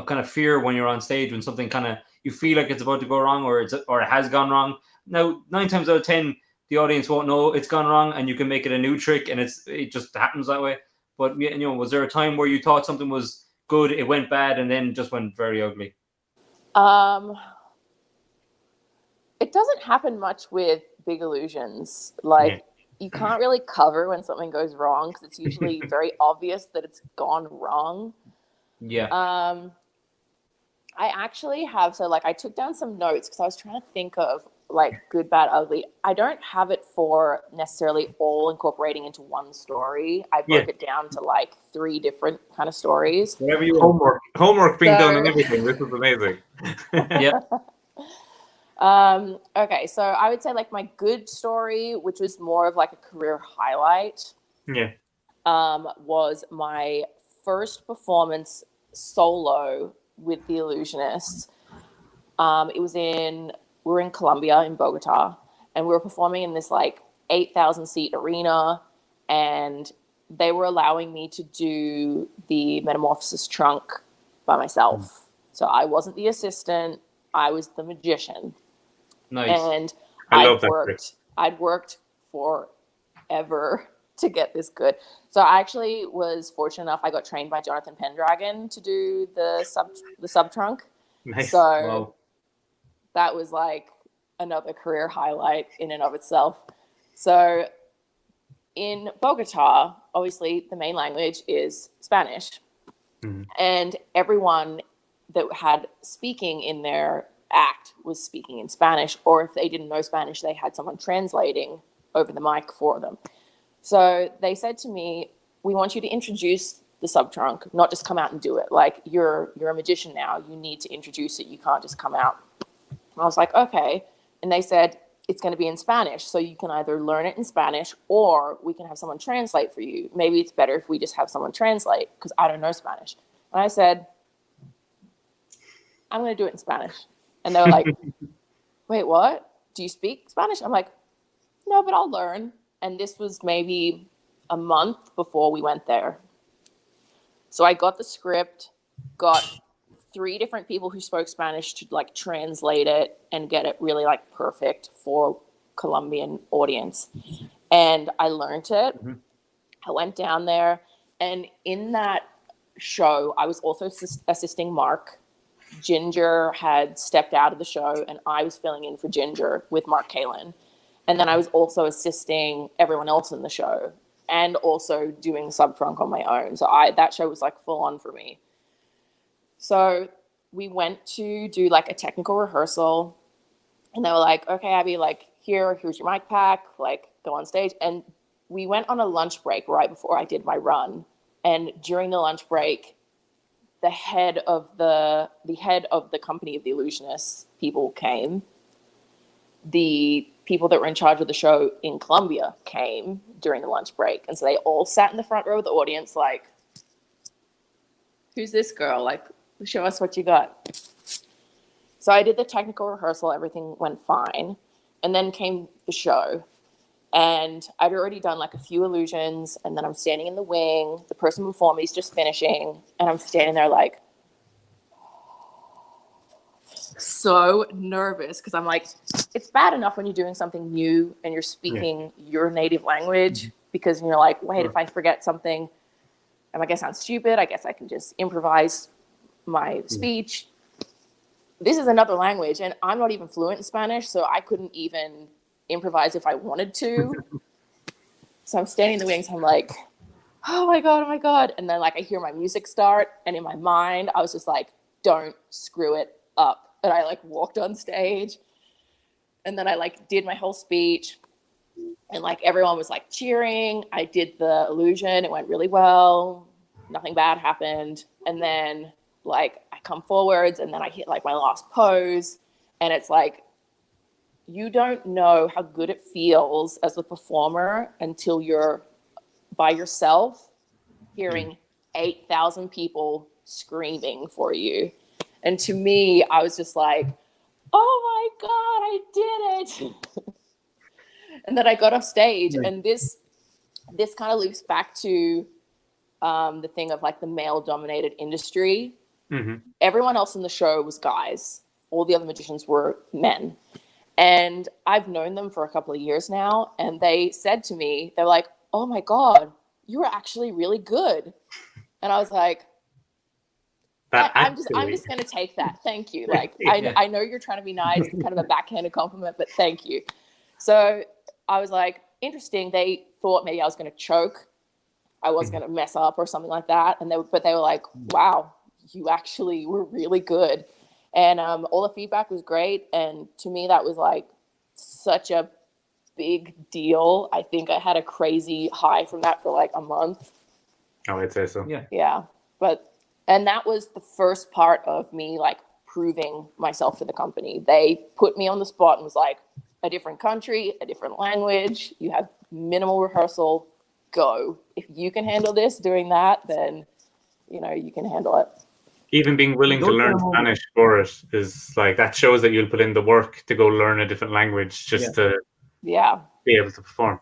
kind of fear when you're on stage, when something kind of you feel like it's about to go wrong, or it has gone wrong. Now, 9 times out of 10, the audience won't know it's gone wrong, and you can make it a new trick, and it just happens that way. But was there a time where you thought something was good, it went bad, and then just went very ugly? It doesn't happen much with big illusions. Like, you can't really cover when something goes wrong because it's usually very obvious that it's gone wrong. Yeah. I actually have, I took down some notes because I was trying to think of like good, bad, ugly. I don't have it for necessarily all incorporating into one story. I broke it down to like 3 different kind of stories. Whatever you homework being done and everything. This is amazing. Yeah. Okay, so I would say like my good story, which was more of like a career highlight. Yeah. Was my first performance solo with the Illusionists. We were in Colombia, in Bogota, and we were performing in this like 8,000 seat arena, and they were allowing me to do the Metamorphosis trunk by myself. So I wasn't the assistant, I was the magician. Nice. And I'd worked forever to get this good. So I actually was fortunate enough, I got trained by Jonathan Pendragon to do the sub trunk. Nice. So that was like another career highlight in and of itself. So in Bogota, obviously the main language is Spanish. Mm-hmm. And everyone that had speaking in their act was speaking in Spanish, or if they didn't know Spanish, they had someone translating over the mic for them. So they said to me, we want you to introduce the sub-trunk, not just come out and do it. Like, you're a magician now. You need to introduce it. You can't just come out. And I was like, okay. And they said, it's going to be in Spanish. So you can either learn it in Spanish or we can have someone translate for you. Maybe it's better if we just have someone translate because I don't know Spanish. And I said, I'm going to do it in Spanish. And they were like, wait, what? Do you speak Spanish? I'm like, no, but I'll learn. And this was maybe a month before we went there. So I got the script, got 3 different people who spoke Spanish to like translate it and get it really like perfect for Colombian audience. And I learned it. Mm-hmm. I went down there, and in that show, I was also assisting Mark. Ginger had stepped out of the show, and I was filling in for Ginger with Mark Kalin. And then I was also assisting everyone else in the show and also doing sub-trunk on my own. So that show was like full on for me. So we went to do like a technical rehearsal, and they were like, okay, Abby, like here's your mic pack, like go on stage. And we went on a lunch break right before I did my run. And during the lunch break, the head of the company of the Illusionists people came. The people that were in charge of the show in Colombia came during the lunch break. And so they all sat in the front row of the audience like, who's this girl? Like, show us what you got. So I did the technical rehearsal. Everything went fine. And then came the show. And I'd already done like a few illusions. And then I'm standing in the wing. The person before me is just finishing. And I'm standing there like, so nervous, because I'm like, it's bad enough when you're doing something new and you're speaking your native language, because you're like, wait, if I forget something, am I going to sound stupid? I guess I can just improvise my speech. This is another language, and I'm not even fluent in Spanish, so I couldn't even improvise if I wanted to. So I'm standing in the wings, I'm like, oh my God. And then like I hear my music start, and in my mind, I was just like, don't screw it up. And I like walked on stage, and then I like did my whole speech, and like everyone was like cheering. I did the illusion. It went really well. Nothing bad happened. And then like I come forwards, and then I hit like my last pose, and it's like, you don't know how good it feels as a performer until you're by yourself hearing 8,000 people screaming for you. And to me, I was just like, oh my God, I did it. And then I got off stage, and this kind of loops back to the thing of like the male-dominated industry. Mm-hmm. Everyone else in the show was guys. All the other magicians were men. And I've known them for a couple of years now, and they said to me, they're like, "Oh my God, you were actually really good." And I was like, I'm just going to take that. Thank you. Like, I know you're trying to be nice. It's kind of a backhanded compliment, but thank you. So I was like, interesting. They thought maybe I was going to choke. I was going to mess up or something like that. But they were like, wow, you actually were really good. And all the feedback was great. And to me, that was like such a big deal. I think I had a crazy high from that for like a month. Oh, I'd say so. Yeah. And that was the first part of me like proving myself to the company. They put me on the spot and was like, a different country, a different language, you have minimal rehearsal, go. If you can handle this doing that, then, you can handle it. Even being willing to learn Spanish for it is like, that shows that you'll put in the work to go learn a different language just to be able to perform.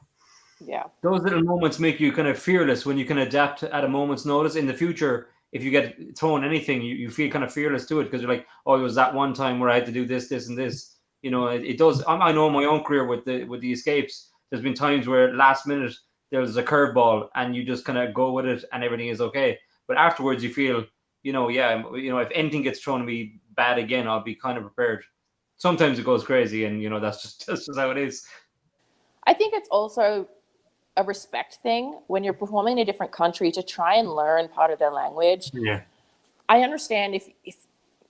Yeah. Those little moments make you kind of fearless when you can adapt at a moment's notice. In the future, if you get thrown anything, you feel kind of fearless to it because you're like, oh, it was that one time where I had to do this, this, and this. It does. I know in my own career with the escapes, there's been times where last minute there was a curveball and you just kind of go with it and everything is okay. But afterwards you feel, if anything gets thrown at me bad again, I'll be kind of prepared. Sometimes it goes crazy, and that's just how it is. I think it's also a respect thing when you're performing in a different country to try and learn part of their language. Yeah. I understand if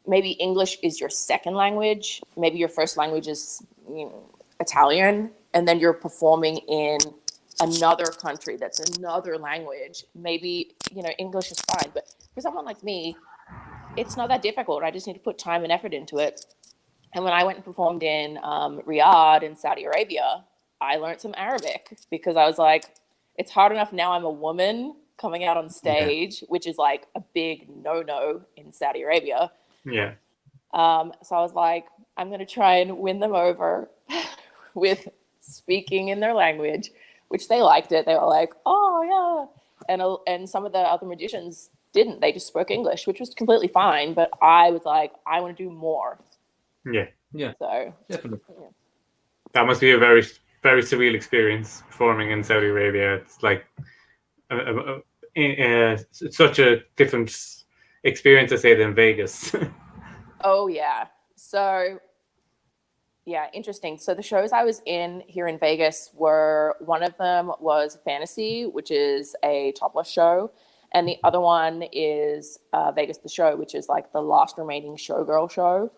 maybe English is your second language, maybe your first language is Italian, and then you're performing in another country that's another language. Maybe, English is fine. But for someone like me, it's not that difficult. I just need to put time and effort into it. And when I went and performed in Riyadh in Saudi Arabia, I learned some Arabic because I was like, it's hard enough now I'm a woman coming out on stage, which is like a big no-no in Saudi Arabia. Yeah. So I was like, I'm going to try and win them over with speaking in their language, which they liked it. They were like, oh, yeah. And some of the other magicians didn't. They just spoke English, which was completely fine. But I was like, I want to do more. Yeah. Yeah. So definitely. Yeah. That must be a very, very surreal experience performing in Saudi Arabia. It's like it's such a different experience, I say, than Vegas. Oh, yeah. So, yeah, interesting. So the shows I was in here in Vegas were, one of them was Fantasy, which is a topless show. And the other one is Vegas the Show, which is like the last remaining showgirl show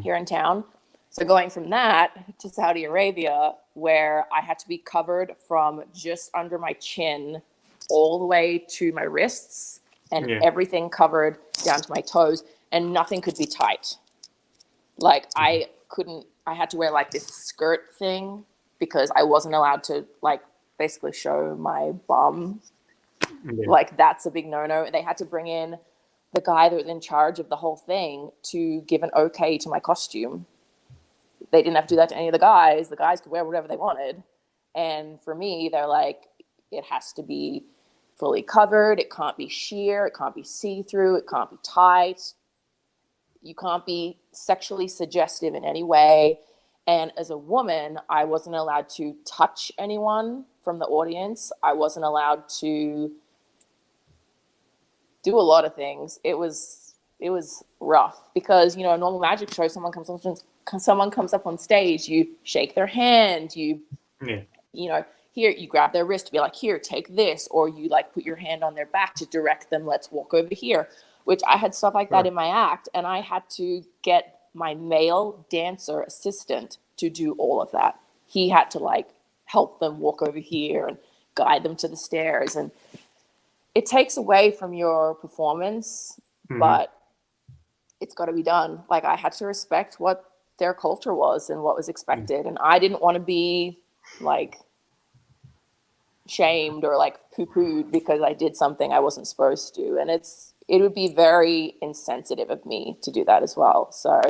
here in town. So going from that to Saudi Arabia, where I had to be covered from just under my chin all the way to my wrists and everything covered down to my toes, and nothing could be tight. Like I had to wear like this skirt thing because I wasn't allowed to like basically show my bum. Yeah. Like that's a big no-no. They had to bring in the guy that was in charge of the whole thing to give an okay to my costume. They didn't have to do that to any of the guys. The guys could wear whatever they wanted. And for me, they're like, it has to be fully covered. It can't be sheer. It can't be see-through. It can't be tight. You can't be sexually suggestive in any way. And as a woman, I wasn't allowed to touch anyone from the audience. I wasn't allowed to do a lot of things. It was rough because, a normal magic show, someone comes up on stage, you shake their hand, here you grab their wrist to be like, here, take this, or you like put your hand on their back to direct them, let's walk over here, which I had stuff like that in my act. And I had to get my male dancer assistant to do all of that. He had to like help them walk over here and guide them to the stairs. And it takes away from your performance, but it's got to be done. Like I had to respect what their culture was and what was expected. And I didn't want to be like shamed or like poo-pooed because I did something I wasn't supposed to. And it would be very insensitive of me to do that as well. So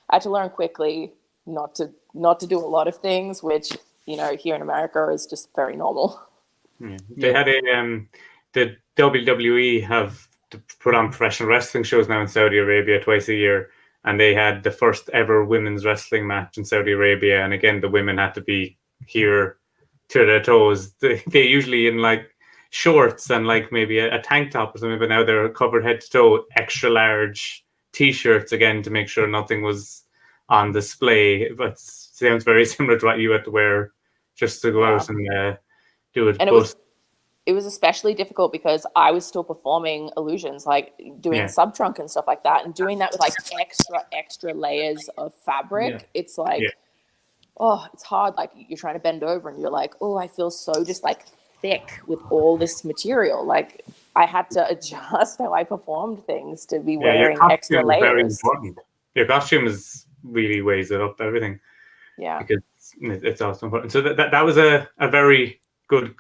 I had to learn quickly not to do a lot of things, which here in America is just very normal. Yeah. They had the WWE have put on professional wrestling shows now in Saudi Arabia twice a year, and they had the first ever women's wrestling match in Saudi Arabia, and again the women had to be here to their toes. They usually in like shorts and like maybe a tank top or something, but now they're covered head to toe, extra large t-shirts again to make sure nothing was on display. But it sounds very similar to what you had to wear just to go out and do it. And it was especially difficult because I was still performing illusions, like doing sub trunk and stuff like that, and doing that with like extra layers of fabric. Yeah. It's like, it's hard. Like you're trying to bend over and you're like, oh, I feel so just like thick with all this material. Like I had to adjust how I performed things to be wearing extra layers. Very important. Your costume really weighs it up, everything. Yeah. Because it's also important. So that was a very good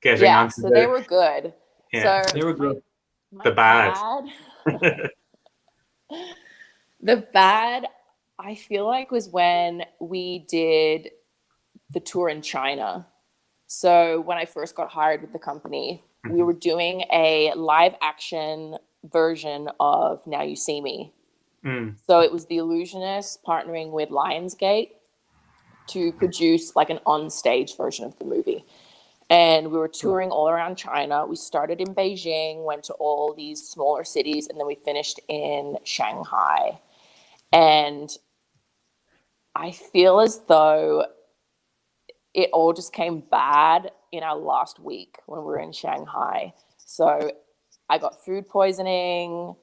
getting onto so they were good. Yeah, so they were good. The bad. The bad, I feel like, was when we did the tour in China. So when I first got hired with the company, we were doing a live action version of Now You See Me. So it was the Illusionists partnering with Lionsgate to produce like an on-stage version of the movie. And we were touring all around China. We started in Beijing, went to all these smaller cities, and then we finished in Shanghai. And I feel as though it all just came bad in our last week when we were in Shanghai. So I got food poisoning.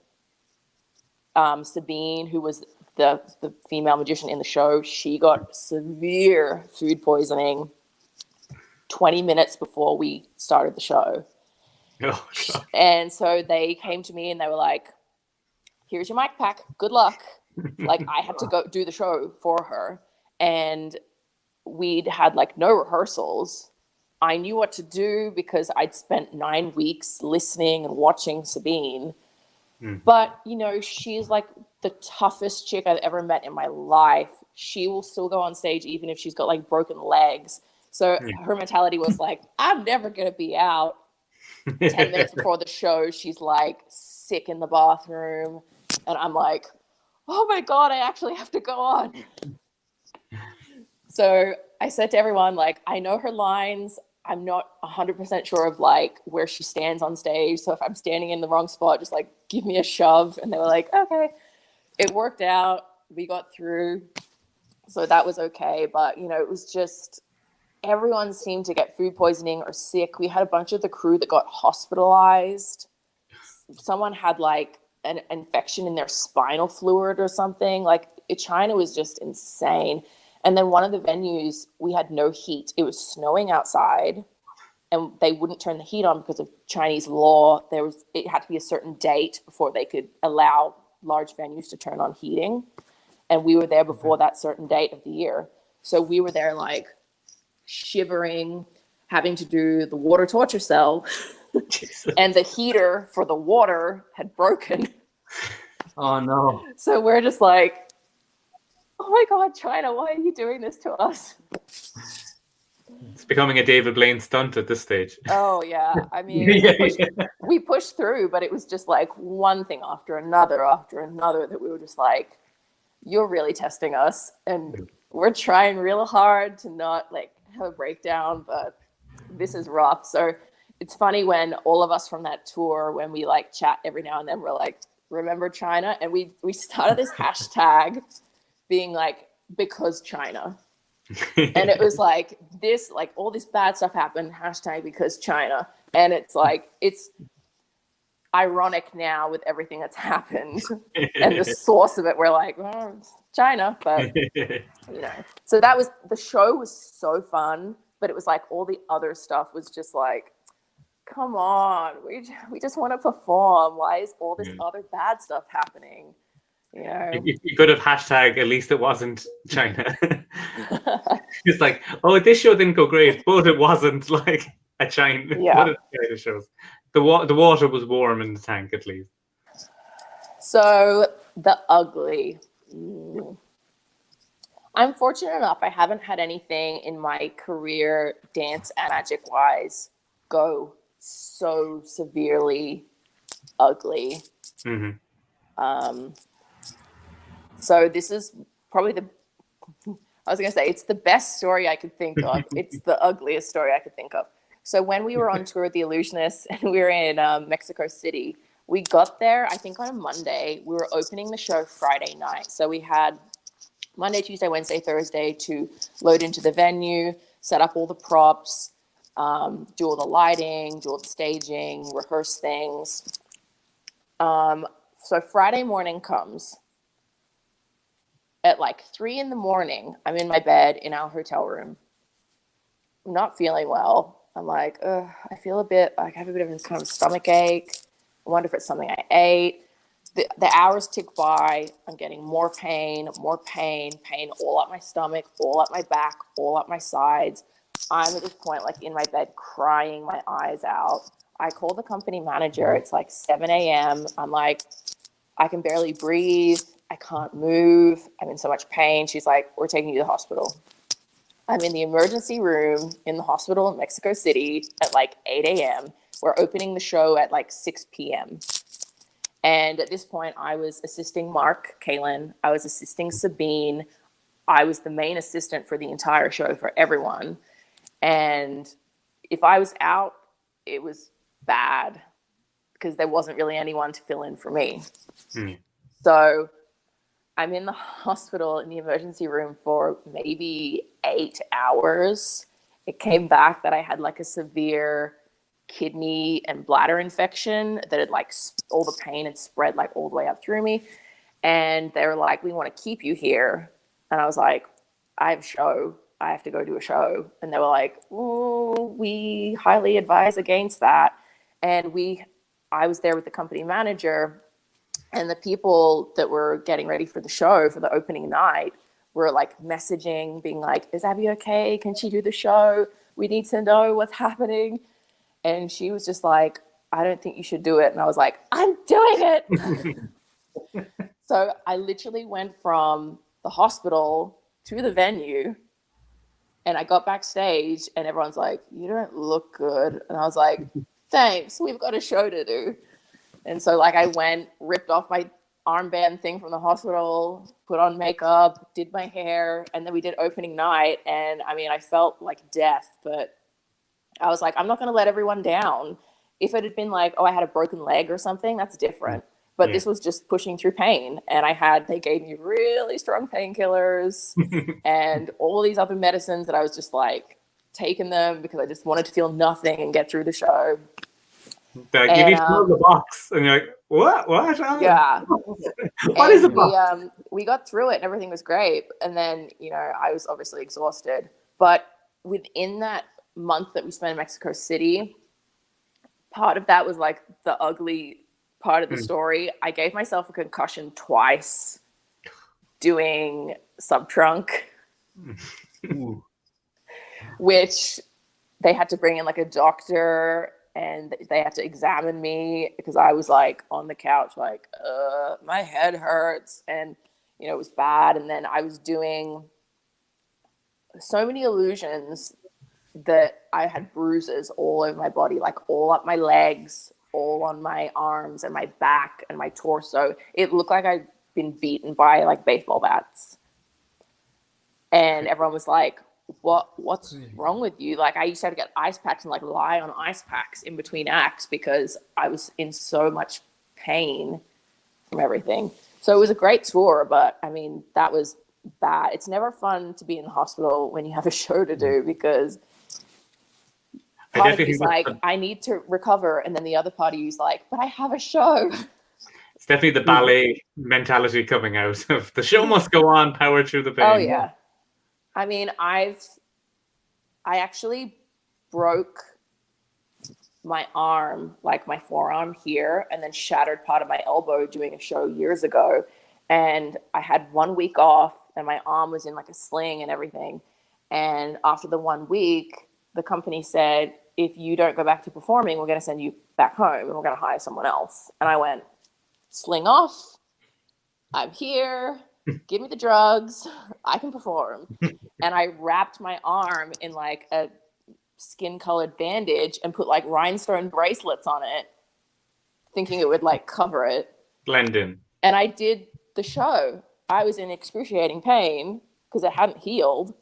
Sabine, who was the female magician in the show, she got severe food poisoning 20 minutes before we started the show. Oh, and so they came to me and they were like, here's your mic pack. Good luck. Like I had to go do the show for her. And we'd had like no rehearsals. I knew what to do because I'd spent 9 weeks listening and watching Sabine. But, she's like the toughest chick I've ever met in my life. She will still go on stage even if she's got like broken legs. So her mentality was like, I'm never going to be out. 10 minutes before the show, she's like sick in the bathroom. And I'm like, oh my God, I actually have to go on. So I said to everyone, like, I know her lines. I'm not 100% sure of like where she stands on stage. So if I'm standing in the wrong spot, just like give me a shove. And they were like, okay. It worked out. We got through. So that was okay. But, it was just everyone seemed to get food poisoning or sick. We had a bunch of the crew that got hospitalized. Someone had like an infection in their spinal fluid or something. Like China was just insane. And then one of the venues, we had no heat. It was snowing outside and they wouldn't turn the heat on because of Chinese law. It had to be a certain date before they could allow large venues to turn on heating. And we were there before that certain date of the year. So we were there like shivering, having to do the water torture cell. And the heater for the water had broken. Oh, no. So we're just like, oh my God, China, why are you doing this to us? It's becoming a David Blaine stunt at this stage. Oh, yeah. I mean, we pushed through, but it was just like one thing after another that we were just like, you're really testing us. And we're trying real hard to not like have a breakdown, but this is rough. So it's funny when all of us from that tour, when we like chat every now and then, we're like, remember China? And we started this hashtag being like, because China. And it was like this, like all this bad stuff happened, hashtag because China. And it's like, it's ironic now with everything that's happened and the source of it. We're like, well, it's China, but so the show was so fun, but it was like all the other stuff was just like, come on, we just want to perform. Why is all this other bad stuff happening? You could have hashtag, at least it wasn't China. It's like, oh, this show didn't go great, but it wasn't like a China. Yeah. China shows. The water was warm in the tank, at least. So the ugly. I'm fortunate enough. I haven't had anything in my career, dance and magic wise, go so severely ugly. Mm-hmm. So this is probably I was going to say, it's the best story I could think of. It's the ugliest story I could think of. So when we were on tour with the Illusionists and we were in Mexico City, we got there, I think on a Monday. We were opening the show Friday night. So we had Monday, Tuesday, Wednesday, Thursday to load into the venue, set up all the props, do all the lighting, do all the staging, rehearse things. So Friday morning comes. At like 3 a.m, I'm in my bed in our hotel room. I'm not feeling well. I'm like, ugh, I feel a bit, like I have a bit of a kind of stomach ache. I wonder if it's something I ate. The hours tick by. I'm getting more pain all up my stomach, all up my back, all up my sides. I'm at this point, like in my bed, crying my eyes out. I call the company manager. It's like 7 a.m. I'm like, I can barely breathe. I can't move. I'm in so much pain. She's like, we're taking you to the hospital. I'm in the emergency room in the hospital in Mexico City at like 8 a.m. We're opening the show at like 6 p.m. And at this point, I was assisting Mark Kalin. I was assisting Sabine. I was the main assistant for the entire show for everyone. And if I was out, it was bad because there wasn't really anyone to fill in for me. So I'm in the hospital in the emergency room for maybe 8 hours. It came back that I had like a severe kidney and bladder infection that had like all the pain had spread like all the way up through me. And they were like, we want to keep you here. And I was like, I have a show. I have to go do a show. And they were like, oh, we highly advise against that. And I was there with the company manager. And the people that were getting ready for the show for the opening night were like messaging, being like, is Abby okay? Can she do the show? We need to know what's happening. And she was just like, I don't think you should do it. And I was like, I'm doing it. So I literally went from the hospital to the venue and I got backstage and everyone's like, you don't look good. And I was like, thanks, we've got a show to do. And so like I went, ripped off my armband thing from the hospital, put on makeup, did my hair, and then we did opening night. And I mean, I felt like death, but I was like, I'm not going to let everyone down. If it had been like, oh, I had a broken leg or something, that's different. But this was just pushing through pain. And they gave me really strong painkillers and all these other medicines that I was just like taking them because I just wanted to feel nothing and get through the show. Like, you need to know the box. And you're like, what? Yeah. What is the box? We got through it and everything was great. And then, I was obviously exhausted. But within that month that we spent in Mexico City, part of that was like the ugly part of the story. I gave myself a concussion twice doing Subtrunk, which they had to bring in like a doctor and they had to examine me because I was like on the couch, like, my head hurts. And, it was bad. And then I was doing so many illusions that I had bruises all over my body, like all up my legs, all on my arms and my back and my torso. It looked like I'd been beaten by like baseball bats. And everyone was like, what's wrong with you? Like I used to have to get ice packs and like lie on ice packs in between acts because I was in so much pain from everything. So it was a great tour, but I mean, that was bad. It's never fun to be in the hospital when you have a show to do because part of me is like, I need to recover. And then the other party is like, but I have a show. It's definitely the ballet mentality coming out of the show must go on, power through the pain. Oh, yeah. I mean, I actually broke my arm, like my forearm here, and then shattered part of my elbow doing a show years ago. And I had 1 week off and my arm was in like a sling and everything. And after the 1 week, the company said, if you don't go back to performing, we're going to send you back home and we're going to hire someone else. And I went, sling off. I'm here. give me the drugs, I can perform. And I wrapped my arm in like a skin-colored bandage and put like rhinestone bracelets on it, thinking it would like cover it. Blend in. And I did the show. I was in excruciating pain because it hadn't healed.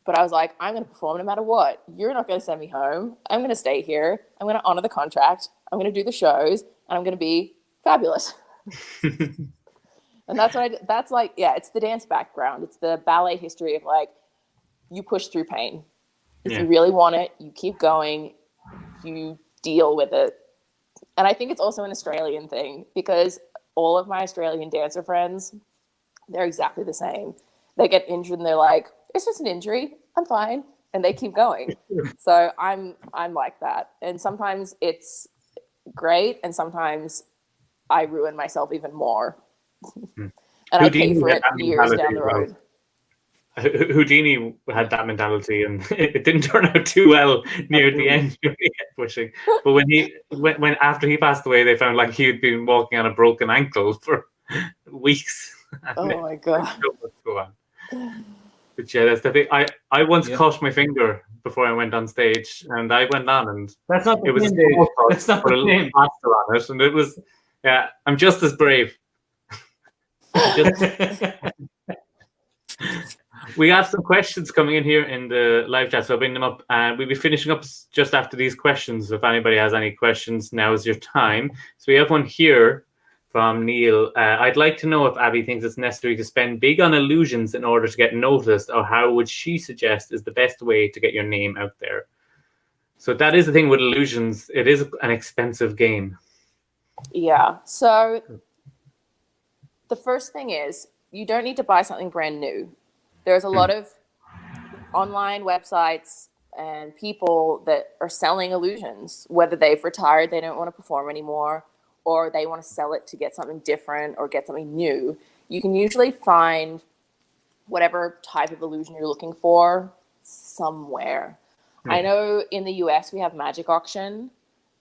But I was like, I'm going to perform no matter what. You're not going to send me home. I'm going to stay here. I'm going to honor the contract. I'm going to do the shows. And I'm going to be fabulous. And that's what I did. That's like, yeah, it's the dance background. It's the ballet history of like, you push through pain. If you really want it, you keep going. You deal with it. And I think it's also an Australian thing because all of my Australian dancer friends, they're exactly the same. They get injured and they're like, it's just an injury. I'm fine. And they keep going. So I'm like that. And sometimes it's great. And sometimes I ruin myself even more. And I pay for it years down the road. Houdini had that mentality, and it didn't turn out too well near the end when he kept pushing. But when after he passed away, they found like he'd been walking on a broken ankle for weeks. Oh my god! Go on. But yeah, that's the thing. I once cut my finger before I went on stage, and I went on, and that's not the it was same. That's not the same. Plaster on it, and it was I'm just as brave. We have some questions coming in here in the live chat, so I'll bring them up. We'll be finishing up just after these questions. If anybody has any questions, now is your time. So we have one here from Neil. I'd like to know if Abby thinks it's necessary to spend big on illusions in order to get noticed, or how would she suggest is the best way to get your name out there? So that is the thing with illusions. It is an expensive game. Yeah. So the first thing is you don't need to buy something brand new. There's a lot of online websites and people that are selling illusions, whether they've retired, they don't want to perform anymore, or they want to sell it to get something different or get something new. You can usually find whatever type of illusion you're looking for somewhere. I know in the US we have Magic Auction,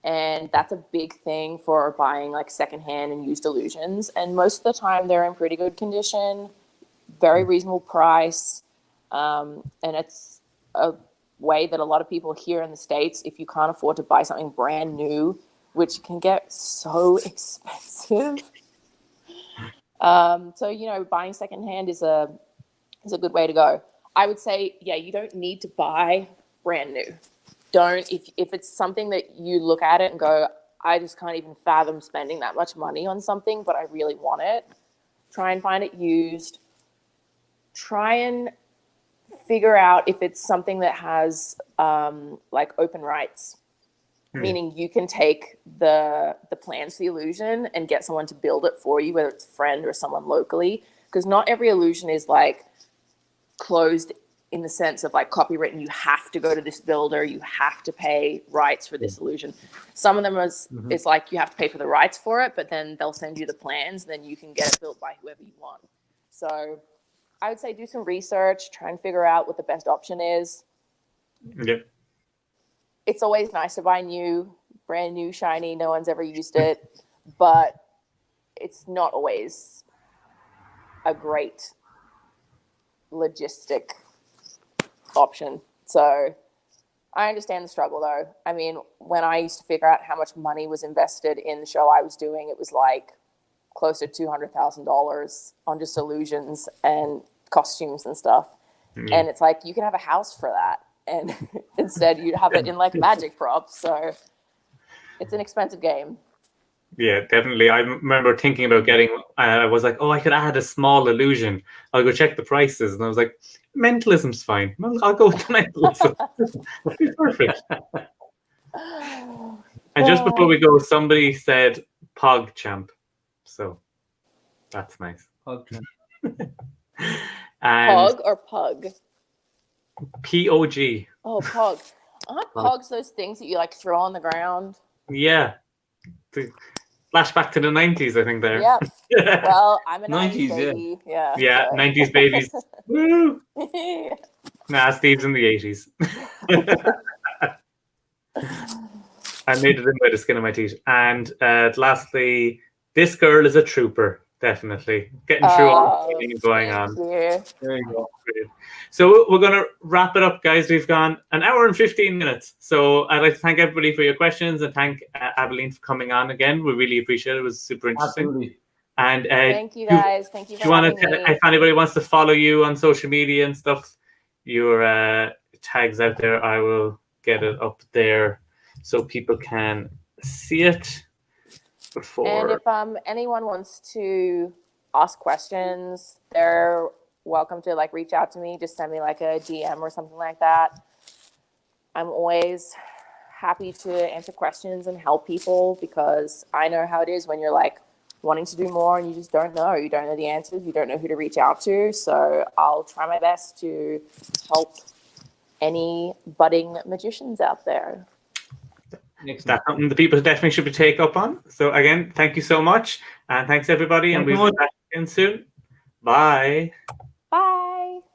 and that's a big thing for buying like secondhand and used illusions. And most of the time they're in pretty good condition, very reasonable price. And it's a way that a lot of people here in the States, if you can't afford to buy something brand new, which can get so expensive. So, buying secondhand is a good way to go. I would say, you don't need to buy brand new. If it's something that you look at it and go, I just can't even fathom spending that much money on something, but I really want it, try and find it used. Try and figure out if it's something that has like open rights, meaning you can take the plans for the illusion and get someone to build it for you, whether it's a friend or someone locally, because not every illusion is like closed in the sense of like copywritten. You have to go to this builder, you have to pay rights for this illusion. Some of them is like you have to pay for the rights for it, but then they'll send you the plans, then you can get it built by whoever you want. So I would say do some research, try and figure out what the best option is. Yeah. It's always nice to buy brand new, shiny, no one's ever used it, but it's not always a great logistic option. So I understand the struggle though. I mean, when I used to figure out how much money was invested in the show I was doing, it was like closer to $200,000 on just illusions and costumes and stuff. And it's like, you can have a house for that. And instead you'd have it in like magic props. So it's an expensive game. Yeah, definitely. I remember thinking about I was like, I could add a small illusion. I'll go check the prices. And I was like, mentalism's fine. I'll go with the mentalism. Perfect. And just before we go, somebody said Pog Champ. So that's nice. Pog Champ. Pog or pug? P-O-G. Oh, pog. Aren't pogs those things that you like throw on the ground? Yeah. Flashback to the 90s, I think there. Yeah. Well, I'm a 90s baby. Yeah, so. 90s babies. Woo! Nah, Steve's in the 80s. I made it in by the skin of my teeth. And lastly, this girl is a trooper. Definitely. Getting through all the things going on. You. There you go. Great. So we're going to wrap it up, guys. We've gone an hour and 15 minutes. So I'd like to thank everybody for your questions and thank Abilene for coming on again. We really appreciate it. It was super interesting. Absolutely. And thank you, guys. Thank you for having me. If anybody wants to follow you on social media and stuff, your tags out there, I will get it up there so people can see it. And if anyone wants to ask questions, they're welcome to like reach out to me. Just send me like a DM or something like that. I'm always happy to answer questions and help people because I know how it is when you're like wanting to do more and you just don't know. You don't know the answers. You don't know who to reach out to. So I'll try my best to help any budding magicians out there. That's something the people definitely should be take up on. So again, thank you so much. And thanks everybody. And we'll be back again soon. Bye.